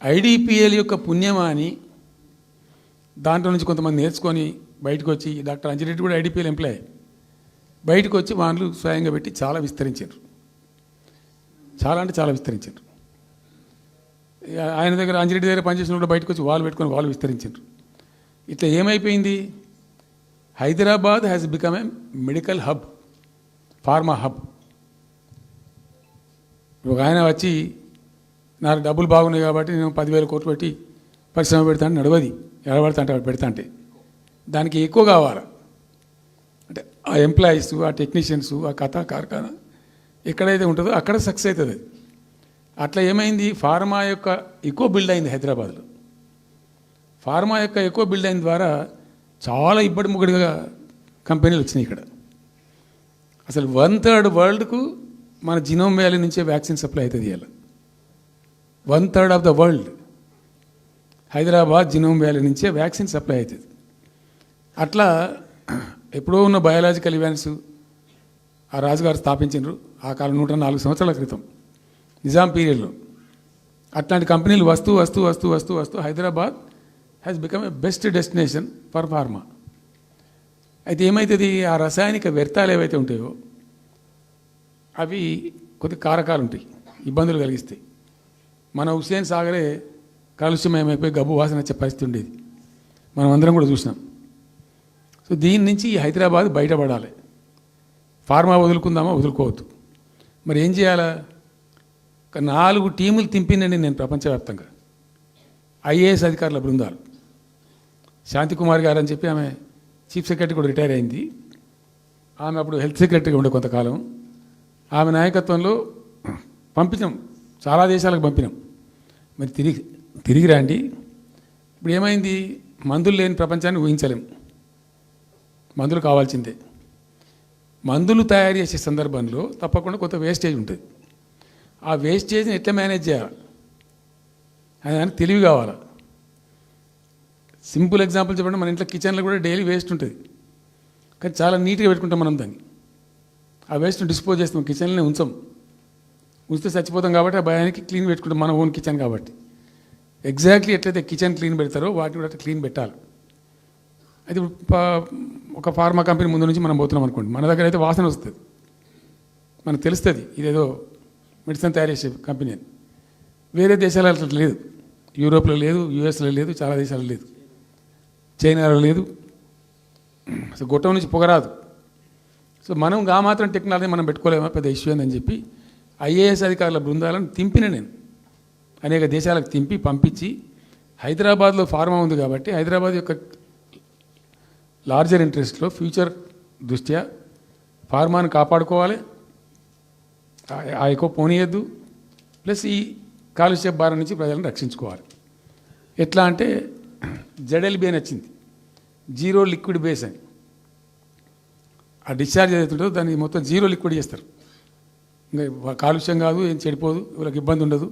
ఐడిపిఎల్ యొక్క పుణ్యమా అని దాంట్లో నుంచి కొంతమంది నేర్చుకొని బయటకు వచ్చి, డాక్టర్ అంజిరెడ్డి కూడా ఐడిపిఎల్ ఎంప్లాయ్, బయటకు వచ్చి వాళ్ళు స్వయంగా పెట్టి చాలా విస్తరించారు. చాలా అంటే చాలా విస్తరించారు. ఆయన దగ్గర అంజిరెడ్డి దగ్గర పనిచేసిన కూడా బయటకు వచ్చి వాళ్ళు పెట్టుకొని వాళ్ళు విస్తరించారు. ఇట్లా ఏమైపోయింది? Hyderabad has become a medical hub, pharma hub. ఒక ఆయన వచ్చి నాకు డబ్బులు బాగున్నాయి కాబట్టి నేను 10,000 కోట్లు పెట్టి పరిశ్రమ పెడతాను, నడవది, ఎడబడతా అంటే పెడతా అంటే దానికి ఎక్కువ కావాలి. అంటే ఆ ఎంప్లాయీస్, ఆ టెక్నీషియన్స్, ఆ కథ కార్ఖానా ఎక్కడైతే ఉంటుందో అక్కడ సక్సెస్ అవుతుంది. అట్లా ఏమైంది? ఫార్మా యొక్క ఎక్కువ బిల్డ్ అయింది హైదరాబాద్లో. ఫార్మా యొక్క ఎక్కువ బిల్డ్ అయిన ద్వారా చాలా ఇబ్బడి ముగ్గడిగా కంపెనీలు వచ్చినాయి ఇక్కడ. అసలు 1/3 వరల్డ్కు మన జినోమ్ వ్యాలీ నుంచే వ్యాక్సిన్ సప్లై అవుతుంది. ఇలా 1/3 of the world Hyderabad genome valley నుంచే వ్యాక్సిన్ సప్లై అవుతుంది. అట్లా ఎప్పుడో ఉన్న బయాలజికల్ ఈవెంట్స్ ఆ రాజుగారు స్థాపించారు ఆ కాలం 104 సంవత్సరాల క్రితం నిజాం పీరియడ్లో. అట్లాంటి కంపెనీలు వస్తూ వస్తూ వస్తూ వస్తూ వస్తూ Hyderabad has become a best destination for pharma. అయితే ఏమవుతుంది? ఆ రసాయనిక వ్యర్థాలు ఏవైతే ఉంటాయో అవి కొద్ది కారకాలు ఉంటాయి, ఇబ్బందులు కలిగిస్తాయి. మన హుస్సేన్ సాగరే కాలుష్యమయమైపోయి గబ్బు వాసన వచ్చే పరిస్థితి ఉండేది, మనం అందరం కూడా చూసినాం. సో సో దీని నుంచి ఈ హైదరాబాద్ బయటపడాలి. ఫార్మా వదులుకుందామా వదులుకోవద్దు. మరి ఏం చేయాలా? ఒక 4 టీములు తింపినండి నేను ప్రపంచవ్యాప్తంగా. ఐఏఎస్ అధికారుల బృందాలు. శాంతికుమార్ గారు అని చెప్పి ఆమె చీఫ్ సెక్రటరీ కూడా రిటైర్ అయింది. ఆమె అప్పుడు హెల్త్ సెక్రటరీగా ఉండే కొంతకాలం. ఆమె నాయకత్వంలో పంపించాం, చాలా దేశాలకు పంపినాం. మరి తిరిగి రండి. ఇప్పుడు ఏమైంది? మందులు లేని ప్రపంచాన్ని ఊహించలేం. మందులు కావాల్సిందే. మందులు తయారు చేసే సందర్భంలో తప్పకుండా కొంత వేస్టేజ్ ఉంటుంది. ఆ వేస్టేజ్ని ఎట్లా మేనేజ్ చేయాలి అని తెలివి కావాలి. సింపుల్ ఎగ్జాంపుల్ చెప్పండి, మన ఇంట్లో కిచెన్లో కూడా డైలీ వేస్ట్ ఉంటుంది, కానీ చాలా నీట్గా పెట్టుకుంటాం మనం దాన్ని. ఆ వేస్ట్ని డిస్పోజ్ చేస్తాం, కిచెన్లోనే ఉంచితే చచ్చిపోతాం కాబట్టి ఆ భయానికి క్లీన్ పెట్టుకుంటాం, మన ఓన్ కిచెన్ కాబట్టి. ఎగ్జాక్ట్లీ ఎట్లయితే కిచెన్ క్లీన్ పెడతారో వాటిని కూడా క్లీన్ పెట్టాలి. అయితే ఒక ఫార్మా కంపెనీ ముందు నుంచి మనం పోతున్నాం అనుకోండి, మన దగ్గర అయితే వాసన వస్తుంది, మనకు తెలుస్తుంది ఇదేదో మెడిసిన్ తయారు చేసే కంపెనీ అని. వేరే దేశాలలో అట్లా లేదు. యూరోప్లో లేదు, యూఎస్లో లేదు, చాలా దేశాల్లో లేదు, చైనాలో లేదు. అసలు గొట్టం నుంచి పొగరాదు. సో మనం గా మాత్రం టెక్నాలజీ మనం పెట్టుకోలేమా, పెద్ద ఇష్యూ అని చెప్పి ఐఏఎస్ అధికారుల బృందాలను తింపిన నేను అనేక దేశాలకు పంపించి హైదరాబాద్లో ఫార్మా ఉంది కాబట్టి హైదరాబాద్ యొక్క లార్జర్ ఇంట్రెస్ట్లో ఫ్యూచర్ దృష్ట్యా ఫార్మాను కాపాడుకోవాలి, ఆ ఎక్కువ పోనీయద్దు, ప్లస్ ఈ కాలుష్య భారం నుంచి ప్రజలను రక్షించుకోవాలి. ఎట్లా అంటే జెడ్ఎల్బీ అని వచ్చింది, జీరో లిక్విడ్ బేస్ అని. ఆ డిశ్చార్జ్ ఏదైతుంటుందో దాన్ని మొత్తం జీరో లిక్విడ్ చేస్తారు. ఇంకా కాలుష్యం కాదు, ఏం చెడిపోదు, వాళ్ళకి ఇబ్బంది ఉండదు.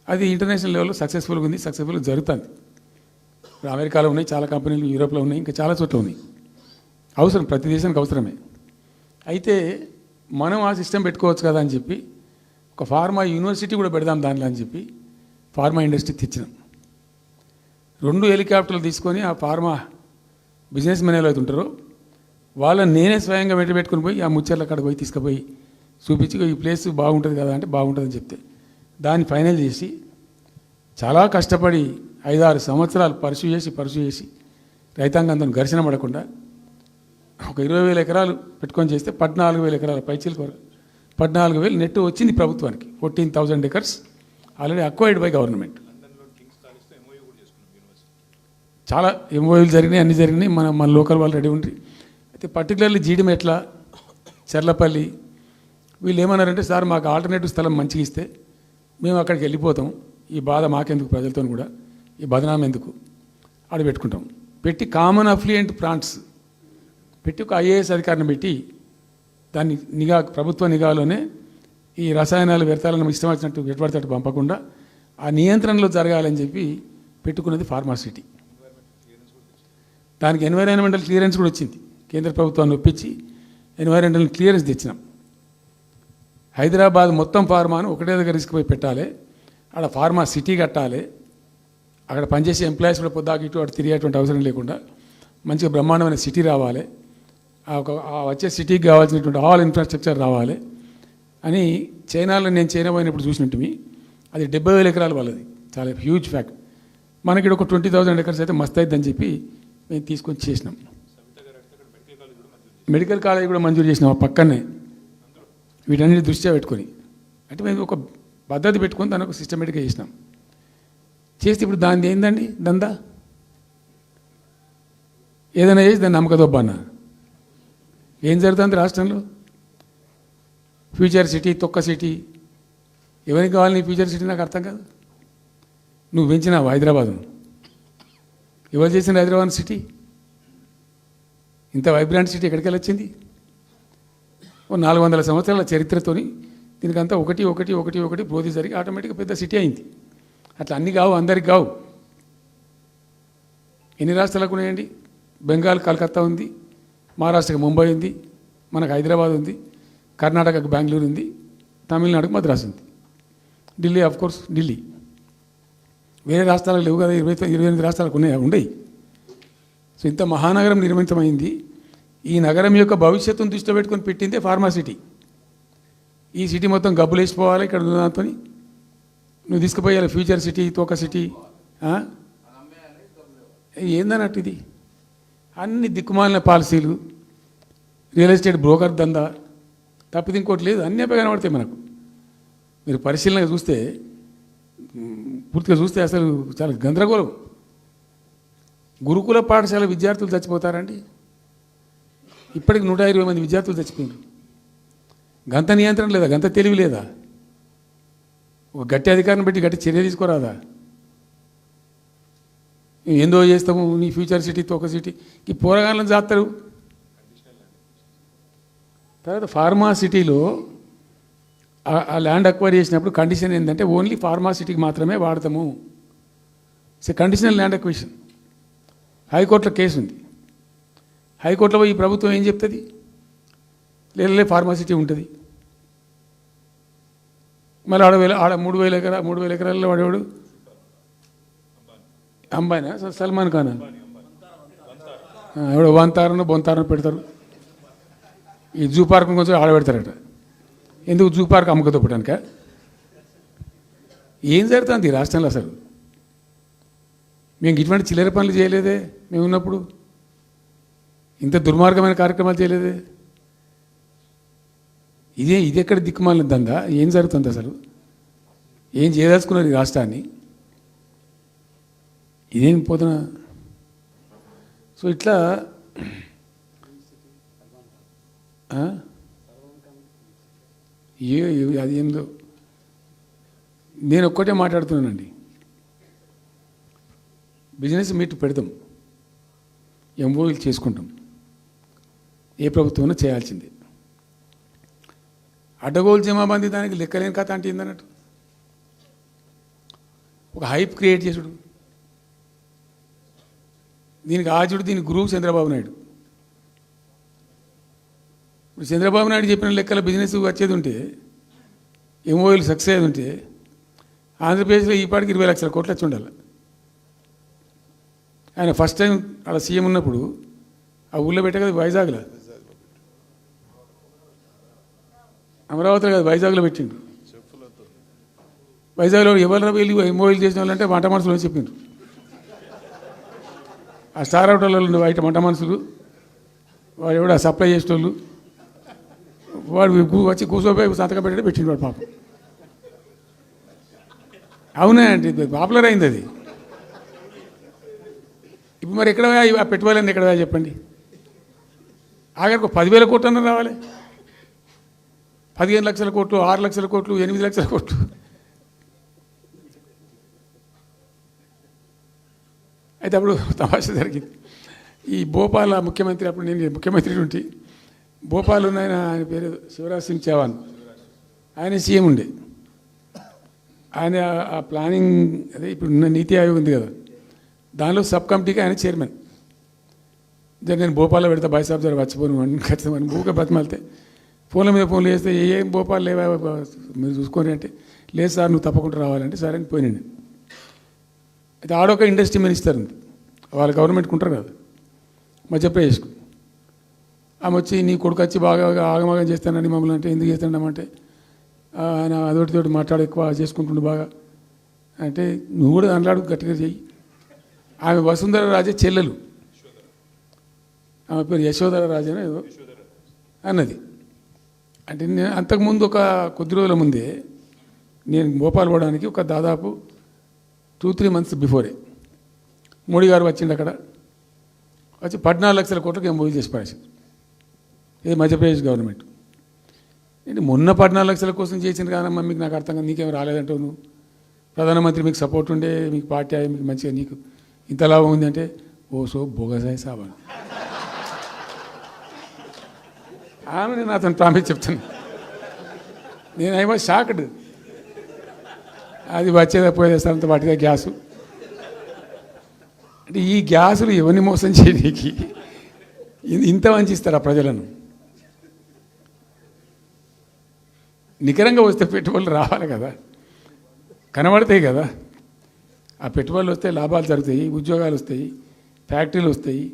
అది ఇంటర్నేషనల్ లెవెల్లో సక్సెస్ఫుల్గా ఉంది, సక్సెస్ఫుల్గా జరుగుతుంది. ఇప్పుడు అమెరికాలో ఉన్నాయి చాలా కంపెనీలు, యూరోప్లో ఉన్నాయి, ఇంకా చాలా చోట్ల ఉన్నాయి. అవసరం, ప్రతి దేశానికి అవసరమే. అయితే మనం ఆ సిస్టమ్ పెట్టుకోవచ్చు కదా అని చెప్పి ఒక ఫార్మా యూనివర్సిటీ కూడా పెడదాం దానిలో అని చెప్పి ఫార్మా ఇండస్ట్రీ తెచ్చినాం. 2 హెలికాప్టర్లు తీసుకొని ఆ ఫార్మా బిజినెస్ మెన్ అయితే ఉంటారో వాళ్ళని నేనే స్వయంగా వెంట పెట్టుకుని పోయి ఆ ముచ్చర్ల కాడ పోయి తీసుకుపోయి చూపించి ఈ ప్లేస్ బాగుంటుంది కదా అంటే బాగుంటుందని చెప్తే దాన్ని ఫైనల్ చేసి చాలా కష్టపడి 5-6 సంవత్సరాలు పర్సూ చేసి రైతాంగంతో ఘర్షణ పడకుండా ఒక 20,000 ఎకరాలు పెట్టుకొని చేస్తే 14,000 ఎకరాల పైచీలకు 14,000 నెట్ వచ్చింది ప్రభుత్వానికి. 14,000 acres already acquired by government. చాలా ఎంఓయూలు జరిగినాయి, అన్నీ జరిగినాయి. మన లోకల్ వాళ్ళు రెడీ ఉండి. అయితే పర్టికులర్లీ జీడిమెట్ల, చెర్లపల్లి వీళ్ళు ఏమన్నారంటే, సార్ మాకు ఆల్టర్నేటివ్ స్థలం మంచిగా ఇస్తే మేము అక్కడికి వెళ్ళిపోతాం, ఈ బాధ మాకెందుకు, ప్రజలతో కూడా ఈ బదనాం ఎందుకు, ఆడ పెట్టుకుంటాం. పెట్టి కామన్ అఫ్లియంట్ ప్లాంట్స్ పెట్టి ఒక ఐఏఎస్ అధికారిని పెట్టి దాన్ని ప్రభుత్వ నిఘాలోనే ఈ రసాయనాలు వ్యర్థాలను ఇష్టం వచ్చినట్టు ఎటుపడితే పంపకుండా ఆ నియంత్రణలో జరగాలని చెప్పి పెట్టుకున్నది ఫార్మాసిటీ. దానికి ఎన్వైరాన్మెంటల్ క్లియరెన్స్ కూడా వచ్చింది. కేంద్ర ప్రభుత్వాన్ని ఒప్పించి ఎన్వైరాన్మెంటల్ క్లియరెన్స్ తెచ్చినాం. హైదరాబాద్ మొత్తం ఫార్మాను ఒకటే దగ్గర తీసుకుపోయి పెట్టాలి, అక్కడ ఫార్మా సిటీ కట్టాలి, అక్కడ పనిచేసే ఎంప్లాయీస్ కూడా పొద్దాకి ఇటు అటు తిరిగేటువంటి అవసరం లేకుండా మంచిగా బ్రహ్మాండమైన సిటీ రావాలి, వచ్చే సిటీకి కావాల్సినటువంటి ఆల్ ఇన్ఫ్రాస్ట్రక్చర్ రావాలి అని చైనాలో నేను చైనా పోయినప్పుడు చూసినట్టు అది 70,000 ఎకరాలు వాళ్ళది, చాలా హ్యూజ్ ఫ్యాక్ట్. మనకి ఒక 20,000 ఎకర్స్ అయితే మస్తు అవుతుందని చెప్పి మేము తీసుకొని చేసినాం. మెడికల్ కాలేజ్ కూడా మంజూరు చేసినాం ఆ పక్కనే, వీటన్నిటి దృష్ట్యా పెట్టుకొని. అంటే మేము ఒక పద్ధతి పెట్టుకొని దాన్ని ఒక సిస్టమేటిక్గా చేసినాం. చేస్తే ఇప్పుడు దాన్ని ఏందండి దందా, ఏదైనా చేసి దాన్ని నమ్మకదొబ్బన్నా. ఏం జరుగుతుంది రాష్ట్రంలో? ఫ్యూచర్ సిటీ, తొక్క సిటీ, ఎవరికి కావాలి నీ ఫ్యూచర్ సిటీ? నాకు అర్థం కాదు. నువ్వు పెంచినావు హైదరాబాద్ను, ఎవరు చేసిన హైదరాబాద్ సిటీ? ఇంత వైబ్రాంట్ సిటీ ఎక్కడికి వచ్చింది? 400 సంవత్సరాల చరిత్రతోని దీనికంతా ఒకటి బ్రోది జరిగి ఆటోమేటిక్గా పెద్ద సిటీ అయింది. అట్లా అన్నీ కావు, అందరికి కావు. ఎన్ని రాష్ట్రాలకు ఉన్నాయండి? బెంగాల్ కలకత్తా ఉంది, మహారాష్ట్రకి ముంబై ఉంది, మనకు హైదరాబాద్ ఉంది, కర్ణాటకకు బెంగళూరు ఉంది, తమిళనాడుకు మద్రాసు ఉంది, ఢిల్లీ కోర్స్ ఢిల్లీ. వేరే రాష్ట్రాలకు లేవు కదా, 28 రాష్ట్రాలకు ఉండయి. సో ఇంత మహానగరం నిర్మితమైంది. ఈ నగరం యొక్క భవిష్యత్తును దృష్టిలో పెట్టుకొని పెట్టిందే ఫార్మాసిటీ. ఈ సిటీ మొత్తం గబ్బులు వేసిపోవాలి ఇక్కడ దాంతో, నువ్వు తీసుకుపోయాలి ఫ్యూచర్ సిటీ, తోక సిటీ. ఏందన్నట్టు ఇది? అన్ని దిక్కుమాలిన పాలసీలు, రియల్ ఎస్టేట్ బ్రోకర్ దందా తప్పితే ఇంకోటి లేదు. అన్నీ అవే కనబడతాయి మనకు. మీరు పరిశీలనగా చూస్తే, పూర్తిగా చూస్తే అసలు చాలా గందరగోళం. గురుకుల పాఠశాల విద్యార్థులు చచ్చిపోతారండి. ఇప్పటికి 120 మంది విద్యార్థులు చచ్చిపోయారు. గంత నియంత్రణ లేదా? గంత తెలివి లేదా? ఒక గట్టి అధికారిని పెట్టి గట్టి చర్య తీసుకోరాదా? ఏందో చేస్తాము, నీ ఫ్యూచర్ సిటీతో ఒక సిటీ ఈ పోరగాళ్ళని చేస్తారు. తర్వాత ఫార్మా సిటీలో ఆ ల్యాండ్ అక్వైర్ చేసినప్పుడు కండిషన్ ఏంటంటే ఓన్లీ ఫార్మా సిటీకి మాత్రమే వాడతాము. Conditional land acquisition. హైకోర్టులో కేసు ఉంది. హైకోర్టులో పోయి ఈ ప్రభుత్వం ఏం చెప్తుంది? లేదు ఫార్మా సిటీ ఉంటుంది. మళ్ళీ ఆడ 3,000 ఎకరాల్లో వాడేవాడు అంబానా, సల్మాన్ ఖాన్ ఎవడో వంతారను బొంతారను పెడతారు. ఈ జూ పార్క్ కొంచెం ఆడబెడతారట. ఎందుకు? జూ పార్క్ అమ్మకతో పెట్టానుక. ఏం జరుగుతుంది ఈ రాష్ట్రంలో అసలు? మేము ఇటువంటి చిల్లర పనులు చేయలేదే మేము ఉన్నప్పుడు. ఇంత దుర్మార్గమైన కార్యక్రమాలు చేయలేదే. ఇది ఎక్కడ దిక్కుమాలిన దందా? ఏం జరుగుతుంది అసలు? ఏం చేయదలుచుకున్నారు ఈ రాష్ట్రాన్ని? ఇదేం పోతున్నా. సో ఇట్లా అది ఏందో నేను ఒక్కటే మాట్లాడుతున్నానండి. బిజినెస్ మీట్ పెడతాం, ఎంఓయూలు చేసుకుంటాం. ఏ ప్రభుత్వం చేయాల్సిందే. అడ్డగోలు జమాబందీ దానికి లెక్కలేని కథ అంటే ఏందన్నట్టు. ఒక హైప్ క్రియేట్ చేసుడు. దీనికి ఆజుడు, దీనికి గురువు చంద్రబాబు నాయుడు. ఇప్పుడు చంద్రబాబు నాయుడు చెప్పిన లెక్కల బిజినెస్ వచ్చేది ఉంటే, ఎంఓయూలు సక్సెస్ అయ్యేది ఉంటే ఆంధ్రప్రదేశ్లో ఈ పాటికి 20 లక్షల కోట్లు వచ్చి ఉండాలి. ఆయన ఫస్ట్ టైం అలా సీఎం ఉన్నప్పుడు ఆ ఊళ్ళో పెట్టే కదా, వైజాగ్లో, అమరావతిలో కదా, వైజాగ్లో పెట్టిండు. వైజాగ్లో ఎవరు వెళ్ళి ఎంఓయూలు చేసిన వాళ్ళంటే వంట మనుషులు అని చెప్పిండ్రు. ఆ స్టార్ హోటల్లో ఉండే బయట వంట మనుషులు, వాడు ఎవడ సప్లై చేసేటోళ్ళు, వాడు వచ్చి కూర్చోపోయి సంతకం పెట్టే పెట్టిండు వాడు పాపం. అవునా అండి, పాపులర్ అయింది అది. ఇప్పుడు మరి ఎక్కడ ఆ పెట్టుబడులన్నీ ఎక్కడ చెప్పండి? ఆఖరికి 10,000 కోట్లు అన్న రావాలి. 15 లక్షల కోట్లు, 6 లక్షల కోట్లు, 8 లక్షల కోట్లు. అయితే అప్పుడు తమాషా జరిగింది. ఈ భోపాల్ ముఖ్యమంత్రి, అప్పుడు నేను ముఖ్యమంత్రి ఉంటే, భోపాల్ ఉన్న ఆయన పేరు శివరాజ్ సింగ్ చౌహాన్, ఆయన సీఎం ఉండే. ఆయన ఆ ప్లానింగ్, అదే ఇప్పుడు నీతి ఆయోగ్ ఉంది కదా, దానిలో సబ్ కమిటీకి ఆయన చైర్మన్. నేను భోపాల్లో పెడతా, బాయ్ సాబ్ జర వచ్చిపోను అని ఖచ్చితంగా భూగా బతిమాలితే ఫోన్ల మీద ఫోన్లు చేస్తే ఏం భోపాల్ లేవా మీరు చూసుకొని అంటే, లేదు సార్ నువ్వు తప్పకుండా రావాలంటే సరే అని పోయినండి. అయితే ఆడొక ఇండస్ట్రీ మినిస్టర్ ఉంది, వాళ్ళ గవర్నమెంట్కి ఉంటారు కదా మధ్యప్రదేశ్కు. ఆమె వచ్చి నీ కొడుకు వచ్చి బాగా ఆగమాగం చేస్తానని మమ్మల్ని అంటే, ఎందుకు చేస్తాడమంటే ఆయన అదొకటితోటి మాట్లాడి ఎక్కువ చేసుకుంటుండు బాగా అంటే, నువ్వు కూడా అన్నాడు గట్టిగా చెయ్యి. ఆమె వసుంధర రాజే చెల్లెలు, ఆమె పేరు యశోధర రాజేనా ఏదో అన్నది. అంటే నేను అంతకుముందు ఒక కొద్ది రోజుల ముందే నేను భోపాల్ పోవడానికి ఒక దాదాపు 2-3 మంత్స్ బిఫోరే మోడీ గారు వచ్చిండు. అక్కడ వచ్చి 14 లక్షల కోట్లకు ఎంఓయూ చేసి పడేసింది. ఇది మధ్యప్రదేశ్ గవర్నమెంట్. ఏంటి మొన్న 14 లక్షల కోసం చేసింది కాదమ్మా, మీకు నాకు అర్థం కాదు, నీకేం రాలేదంటావు నువ్వు. ప్రధానమంత్రి మీకు సపోర్ట్ ఉండే, మీకు పార్టీ అయ్యి మీకు మంచిగా నీకు ఇంత లాభం ఉంది అంటే, ఓ సో బోగసాయి సాబా ఆమె నేను అతను ప్రామిస్ చెప్తాను. నేను ఐ వాజ్ షాక్డ్. అది వచ్చేదా పోయేదంత వాటిగా గ్యాసు అంటే, ఈ గ్యాసులు ఎవరిని మోసం చేయడానికి ఇంత వంచిస్తారా ప్రజలను? నికరంగా వస్తే పెట్టుబడులు రావాలి కదా, కనబడతాయి కదా. ఆ పెట్టుబడులు వస్తే లాభాలు జరుగుతాయి, ఉద్యోగాలు వస్తాయి, ఫ్యాక్టరీలు వస్తాయి,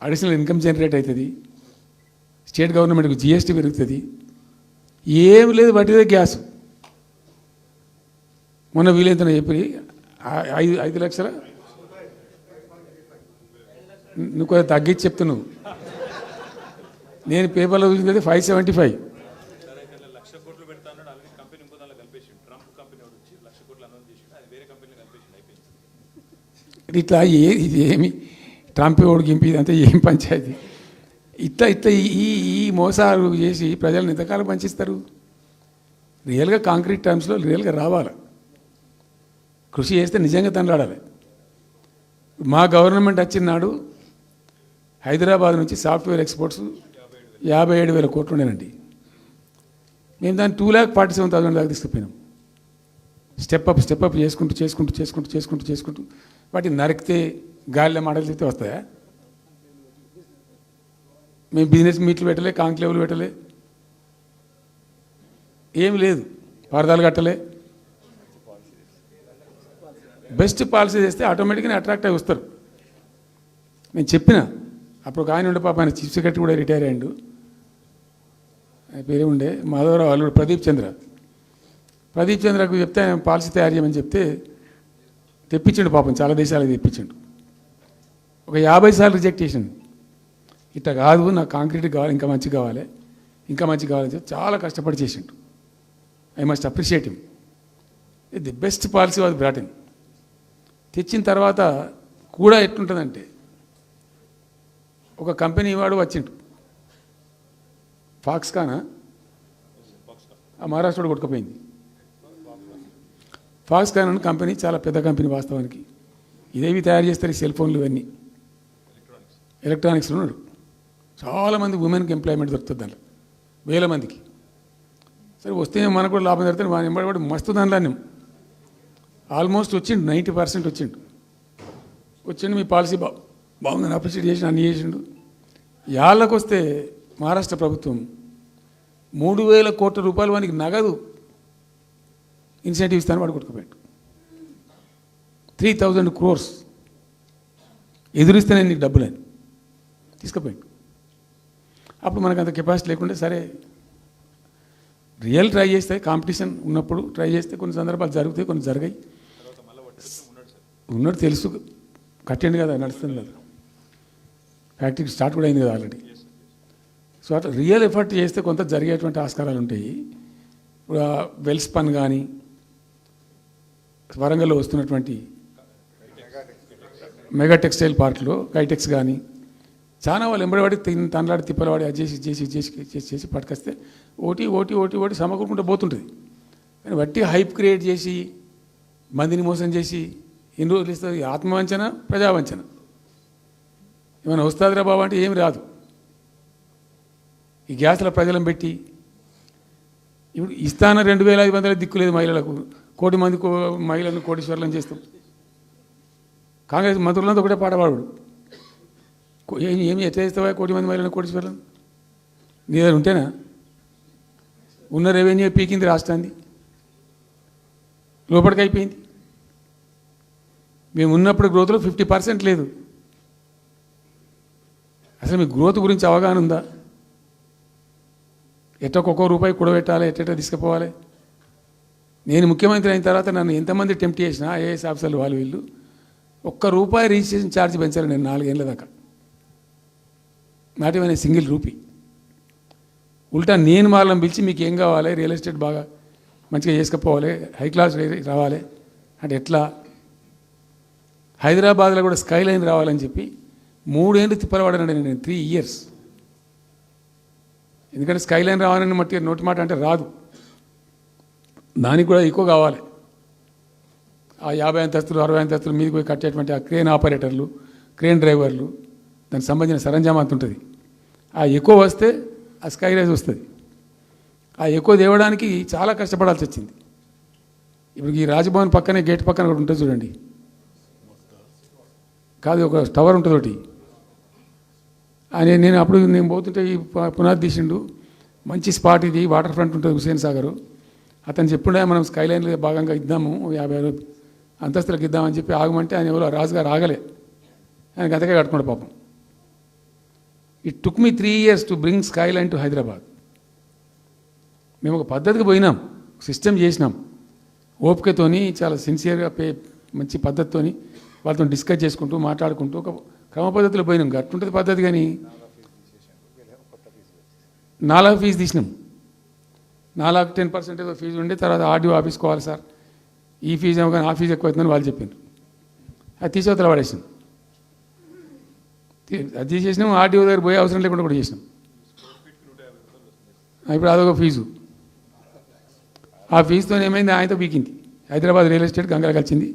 అడిషనల్ ఇన్కమ్ జనరేట్ అవుతుంది, స్టేట్ గవర్నమెంట్కి జిఎస్టీ పెరుగుతుంది. ఏం లేదు, వాటిదే గ్యాస్. మొన్న వీలైతే చెప్పి 5 లక్షల నువ్వు కొంచెం తగ్గించి చెప్తున్నావు. నేను పేపర్లో చూసింది 575. ఇట్లా ఇది ఏమి ట్రంప్ ఓడి గింపి ఇదంతా ఏం పంచాయతీ? ఇట్లా ఇట్లా ఈ ఈ మోసాలు చేసి ప్రజలను ఎంతకాలం పంచిస్తారు? రియల్గా కాంక్రీట్ టర్మ్స్లో రియల్గా రావాలి, కృషి చేస్తే నిజంగా తండ్రాడాలి. మా గవర్నమెంట్ వచ్చిన నాడు హైదరాబాద్ నుంచి సాఫ్ట్వేర్ ఎక్స్పోర్ట్స్ 57,000 కోట్లు ఉండేనండి. మేము దాన్ని 2,47,000 దాకా తీసుకుపోయినాం. స్టెప్ అప్ చేసుకుంటూ వాటిని నరికితే గాలిలో మాటలు చెప్తే వస్తాయా? మేము బిజినెస్ మీట్లు పెట్టలే, కాంక్లేవులు పెట్టలే, ఏం లేదు, పరదాలు కట్టలే. బెస్ట్ పాలసీ చేస్తే ఆటోమేటిక్గా అట్రాక్ట్ అయి వస్తారు. నేను చెప్పిన అప్పుడు ఒక ఆయన ఉండే, పాప ఆయన చీఫ్ సెక్రటరీ కూడా రిటైర్ అయ్యిండు, ఆయన పేరే ఉండే మాధవరావు అల్లుడు ప్రదీప్ చంద్రకు చెప్తే ఆయన పాలసీ తయారు చేయమని చెప్తే తెప్పించిండు. పాపం చాలా దేశాలకు తెప్పించిండు. ఒక 50 సార్లు రిజెక్ట్ చేసిండు. ఇట్లా కాదు, నాకు కాంక్రీట్ కావాలి, ఇంకా మంచి కావాలని చెప్పి చాలా కష్టపడి చేసిండు. I must appreciate him. The best policy was brought in. తెచ్చిన తర్వాత కూడా ఎట్లుంటుందంటే, ఒక కంపెనీ వాడు వచ్చిండు, ఫాక్స్కానా ఆ మహారాష్ట్రలో కొట్టుకుపోయింది. ఫాక్స్కాన్ అనే కంపెనీ చాలా పెద్ద కంపెనీ వాస్తవానికి. ఇదేవి తయారు చేస్తారు, ఈ సెల్ ఫోన్లు ఇవన్నీ ఎలక్ట్రానిక్స్లో ఉన్నాడు. చాలామంది ఉమెన్కి ఎంప్లాయ్మెంట్ దొరుకుతుంది దాంట్లో, 1000 మందికి. సరే వస్తే మనకు కూడా లాభం జరుగుతుంది. మన ఎంబడి మస్తు దానిలో అన్నాం. ఆల్మోస్ట్ వచ్చిండు, 90% వచ్చిండు. మీ పాలసీ బాగుందని అప్రిషియేట్ చేసి అన్ని చేసిండు. యాళ్ళకు వస్తే మహారాష్ట్ర ప్రభుత్వం 3,000 కోట్ల రూపాయలు వానికి నగదు ఇన్సెంటివ్ ఇస్తాను, వాడు కొట్టుకుపోయాడు. 3,000 crores ఎదురిస్తేనే నీకు డబ్బులని తీసుకుపోయాడు. అప్పుడు మనకు అంత కెపాసిటీ లేకుంటే సరే రియల్ ట్రై చేస్తే, కాంపిటీషన్ ఉన్నప్పుడు ట్రై చేస్తే కొన్ని సందర్భాలు జరుగుతాయి, కొన్ని జరిగాయి. ఉన్నట్టు తెలుసు, కట్టండి కదా, నడుస్తుంది కదా, ఫ్యాక్టరీ స్టార్ట్ కూడా అయింది కదా ఆల్రెడీ. సో అట్లా రియల్ ఎఫర్ట్ చేస్తే కొంత జరిగేటువంటి ఆస్కారాలు ఉంటాయి. ఇప్పుడు వెల్స్పన్ కానీ, వరంగల్లో వస్తున్నటువంటి మెగా టెక్స్టైల్ పార్క్లో కైటెక్స్ కానీ, చాలా వాళ్ళు ఎంబడివాడి తనలాడి తిప్పలవాడి అది చేసి పట్టుకొస్తే ఓటి సమకూరుకుంటూ పోతుంటుంది. కానీ వట్టి హైప్ క్రియేట్ చేసి మందిని మోసం చేసి ఎన్ని రోజులు ఇస్తుంది? ఆత్మవంచన, ప్రజావంచన. ఏమైనా వస్తుందిరా బాబు అంటే ఏమి రాదు. ఈ గ్యాస్ల ప్రజలను పెట్టి ఇప్పుడు ఇస్తాన 2,500 దిక్కులేదు మహిళలకు, 1,000,000 మంది మహిళలను కోటీశ్వర్లను చేస్తాం. కాంగ్రెస్ మంత్రులంతా ఒకటే పాట పాడు, ఏమి ఎట్లా చేస్తావా 1,000,000 మంది మహిళలను కోటీశ్వర్లను? నీ దగ్గర ఉంటేనా? ఉన్న రెవెన్యూ పీకింది రాష్ట్రాన్ని, లోపలికి అయిపోయింది. మేము ఉన్నప్పుడు గ్రోత్లో 50% లేదు. అసలు మీ గ్రోత్ గురించి అవగాహన ఉందా? ఒక్కొక్క రూపాయి కూడబెట్టాలి, ఎట్ట తీసుకుపోవాలి? నేను ముఖ్యమంత్రి అయిన తర్వాత నన్ను ఎంతమంది టెంప్ట్ చేసినా ఐఏఎస్ ఆఫీసర్లు వాళ్ళు వీళ్ళు, ₹1 రిజిస్ట్రేషన్ ఛార్జ్ పెంచాలి నేను 4 ఏళ్ళ దాకా. Not even single rupee. ఉల్టా నేను వాళ్ళని పిలిచి మీకు ఏం కావాలి, రియల్ ఎస్టేట్ బాగా మంచిగా చేసుకుపోవాలి, హై క్లాస్ రావాలి అంటే ఎట్లా? హైదరాబాద్లో కూడా స్కై లైన్ రావాలని చెప్పి 3 ఏళ్ళు తిప్పలవాడానండి నేను, 3 years. ఎందుకంటే స్కై లైన్ రావాలని మట్టి నోటి మాట అంటే రాదు, దానికి కూడా ఎక్కువ కావాలి. ఆ 50 అంతస్తులు 60 అంతస్తులు మీదకి పోయి కట్టేటువంటి ఆ క్రేన్ ఆపరేటర్లు, క్రేన్ డ్రైవర్లు, దానికి సంబంధించిన సరంజామా అంత ఉంటుంది. ఆ ఎక్కువ వస్తే ఆ స్కై రైజ్ వస్తుంది. ఆ ఎక్కువ తేవడానికి చాలా కష్టపడాల్సి వచ్చింది. ఇప్పుడు ఈ రాజభవన్ పక్కనే గేట్ పక్కన ఒకటి ఉంటుంది చూడండి, కాదు ఒక టవర్ ఉంటుంది ఒకటి. నేను అప్పుడు నేను పోతుంటే ఈ పునాది తీసిండు, మంచి స్పాట్ ఇది, వాటర్ ఫ్రంట్ ఉంటుంది హుసేన్ సాగరు. అతను చెప్పుండే మనం స్కై లైన్లో భాగంగా ఇద్దాము, 50 అంతస్తులకు ఇద్దామని చెప్పి ఆగమంటే ఆయన ఎవరో రాజుగారు ఆగలే, ఆయన గతకే కట్టుకోండి పాపం. It took me 3 years to bring sky line to Hyderabad. మేము ఒక పద్ధతికి పోయినాం, సిస్టమ్ చేసినాం, ఓపికతోని చాలా సిన్సియర్గా మంచి పద్ధతితోని వాళ్ళతో డిస్కస్ చేసుకుంటూ మాట్లాడుకుంటూ ఒక క్రమ పద్ధతిలో పోయినాం అట్టుంటుంది పద్ధతి. కానీ నాలా ఫీజు తీసినాం. 10% ఏదో ఫీజు ఉండే, తర్వాత ఆర్డీఓ ఆఫీస్కి పోవాలి సార్, ఈ ఫీజు ఏమో కానీ ఆ ఫీజు ఎక్కువ అవుతుందని వాళ్ళు చెప్పారు. అది తీసేవతల పడేసినాం. అది తీసేసినాం. ఆర్డీఓ దగ్గర పోయే అవసరం లేకుండా కూడా చేసినాం. ఇప్పుడు అదొక ఫీజు. ఆ ఫీజుతో ఏమైంది, ఆయనతో పీకింది. హైదరాబాద్ రియల్ ఎస్టేట్ గంగలు కలిసింది.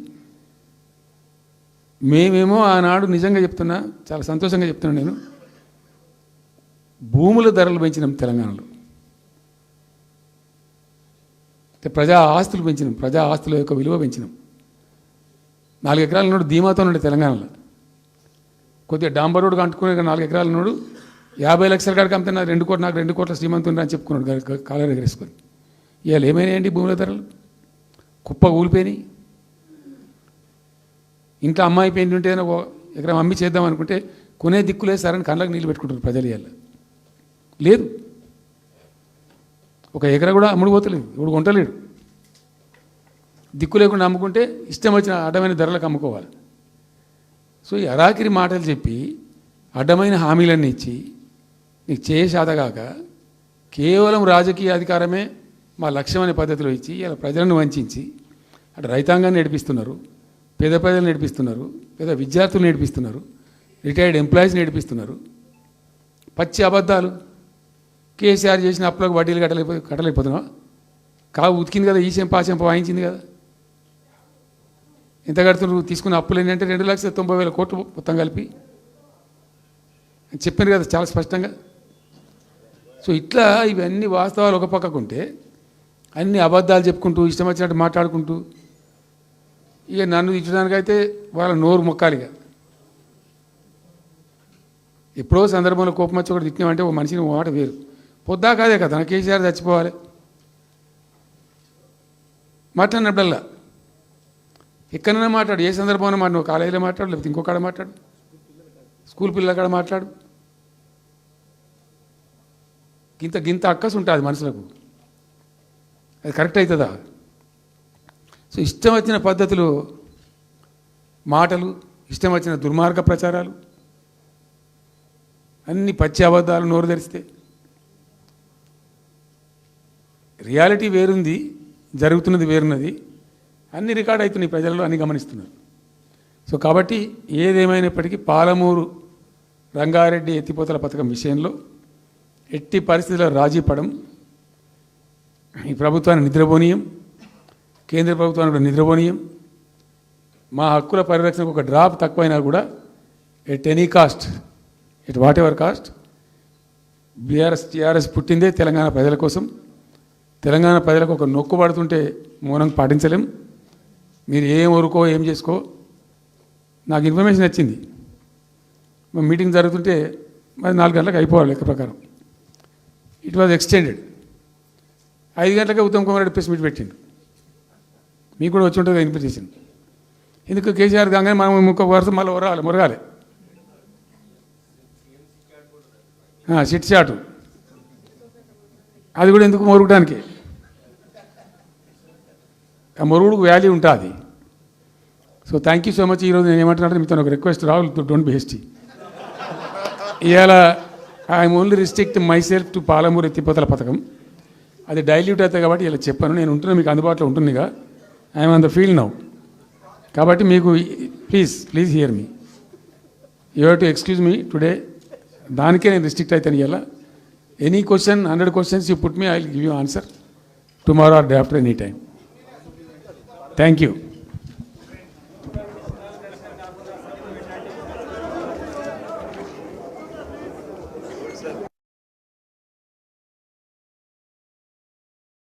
మేమేమో ఆనాడు నిజంగా చెప్తున్నా, చాలా సంతోషంగా చెప్తున్నాను నేను, భూముల ధరలు పెంచినాం తెలంగాణలో. ప్రజా ఆస్తులు పెంచినాం, ప్రజా ఆస్తుల యొక్క విలువ పెంచినాం. 4 ఎకరాల నోడు ధీమాతో ఉండే తెలంగాణలో. కొద్దిగా డాంబర్ రోడ్డు అంటుకునే 4 ఎకరాల నోడు 50 లక్షల కాడికి అమ్మితే నాకు 2 కోట్ల శ్రీమంతుని అని చెప్పుకున్నాడు కాలర్ ఎగరేసుకొని. ఇవాళ ఏమైనాయండి భూముల ధరలు? కుప్ప కూలిపోయినాయి. ఇంట్లో అమ్మాయి పెయింట్ ఉంటే ఎకరం అమ్మి చేద్దాం అనుకుంటే కొనే దిక్కులేదు సార్ అని కళ్ళకు నీళ్ళు పెట్టుకుంటారు ప్రజలు. ఇవాళ లేదు, ఒక ఎకరా కూడా అమ్ముడు పోతలేదు, ఇప్పుడు కొంటలేడు. దిక్కు లేకుండా అమ్ముకుంటే ఇష్టం వచ్చిన అడ్డమైన ధరలకు అమ్ముకోవాలి. సో ఈ అరాకిరి మాటలు చెప్పి అడ్డమైన హామీలన్నీ ఇచ్చి నీకు చేసాదగాక కేవలం రాజకీయ అధికారమే మా లక్ష్యం అనే పద్ధతిలో ఇచ్చి ఇలా ప్రజలను వంచి అటు రైతాంగాన్ని నడిపిస్తున్నారు, పేద ప్రజలు నడిపిస్తున్నారు, పేద విద్యార్థులు నడిపిస్తున్నారు, రిటైర్డ్ ఎంప్లాయీస్ నడిపిస్తున్నారు. పచ్చి అబద్ధాలు. కేసీఆర్ చేసిన అప్పులకు వడ్డీలు కట్టలేకపోతున్నావా? కావు ఉతికింది కదా, ఈ చెంప ఆ చెంప వాయించింది కదా. ఎంత కడుతున్నారు? తీసుకున్న అప్పులు ఏంటంటే 2,90,000 కోట్లు మొత్తం కలిపి చెప్పారు కదా చాలా స్పష్టంగా. సో ఇట్లా ఇవన్నీ వాస్తవాలు ఒక పక్కకుంటే అన్ని అబద్ధాలు చెప్పుకుంటూ ఇష్టం వచ్చినట్టు మాట్లాడుకుంటూ ఇక నన్ను ఇచ్చడానికైతే వాళ్ళ నోరు మొక్కాలిగా. ఎప్పుడో సందర్భంలో కోపం వచ్చి ఒకటి తిట్టినామంటే ఓ మనిషిని మాట వేరు. పొద్దా కాదే కదా నా కేసీఆర్ చచ్చిపోవాలి మాట్లాడినప్పుడల్లా ఎక్కడైనా మాట్లాడు, ఏ సందర్భంలో మాట, నువ్వు కాలేజీలో మాట్లాడు, లేకపోతే ఇంకో కాడ మాట్లాడు, స్కూల్ పిల్లల కాడ మాట్లాడు. గింత అక్కసు ఉంటుంది మనుషులకు. అది కరెక్ట్ అవుతుందా? సో ఇష్టం వచ్చిన పద్ధతులు, మాటలు, ఇష్టం వచ్చిన దుర్మార్గ ప్రచారాలు, అన్ని పచ్చి అబద్ధాలు నోరు తెరిస్తే. రియాలిటీ వేరుంది, జరుగుతున్నది వేరున్నది. అన్ని రికార్డ్ అవుతున్నాయి, ప్రజల్లో అన్ని గమనిస్తున్నారు. సో కాబట్టి ఏదేమైనప్పటికీ పాలమూరు రంగారెడ్డి ఎత్తిపోతల పథకం విషయంలో ఎట్టి పరిస్థితుల్లో రాజీ పడం. ఈ ప్రభుత్వాన్ని నిద్రపోనీయం, కేంద్ర ప్రభుత్వాన్ని కూడా నిద్రపోనీయం. మా హక్కుల పరిరక్షణకు ఒక డ్రాప్ తక్కువైనా కూడా at any cost, at whatever cost, TRS పుట్టిందే తెలంగాణ ప్రజల కోసం. తెలంగాణ ప్రజలకు ఒక నొక్కు పడుతుంటే మౌనం పాటించలేం. మీరు ఏం ఊరుకో ఏం చేసుకో. నాకు ఇన్ఫర్మేషన్ వచ్చింది, మీటింగ్ జరుగుతుంటే మరి 4 గంటలకు అయిపోవాలి లెక్క ప్రకారం. It was extended. 5 గంటలకే ఉత్తమ్ కుమార్ రెడ్డి ప్రెస్ మీట్ పెట్టిండు. మీకు కూడా వచ్చి ఉంటుంది ఇన్విటేషన్. ఎందుకు కేసీఆర్ కాగానే మనం ఇంకొక వరుస మళ్ళీ మురగాలి. సిట్ చాటు అది కూడా ఎందుకు మొరగడానికి? ఆ మొరుగుడుకు వాల్యూ ఉంటుంది. So thank you so much. ఈరోజు నేను ఏమంటున్నాను, మీతో ఒక request, Rahul don't be hasty. ఇవాళ I'm only restrict my self to Palamuru ఎత్తిపోతల పథకం. అది డైల్యూట్ అవుతుంది కాబట్టి ఇలా చెప్పాను. నేను ఉంటున్నా, మీకు అందుబాటులో ఉంటుందిగా. I'm on the field now. కాబట్టి మీకు please here me. You have to excuse me today. దానికే నేను రిస్ట్రిక్ట్ అవుతాను. ఇలా any question, 100 questions you put me, I will give you answer tomorrow or day after, any time. Thank you.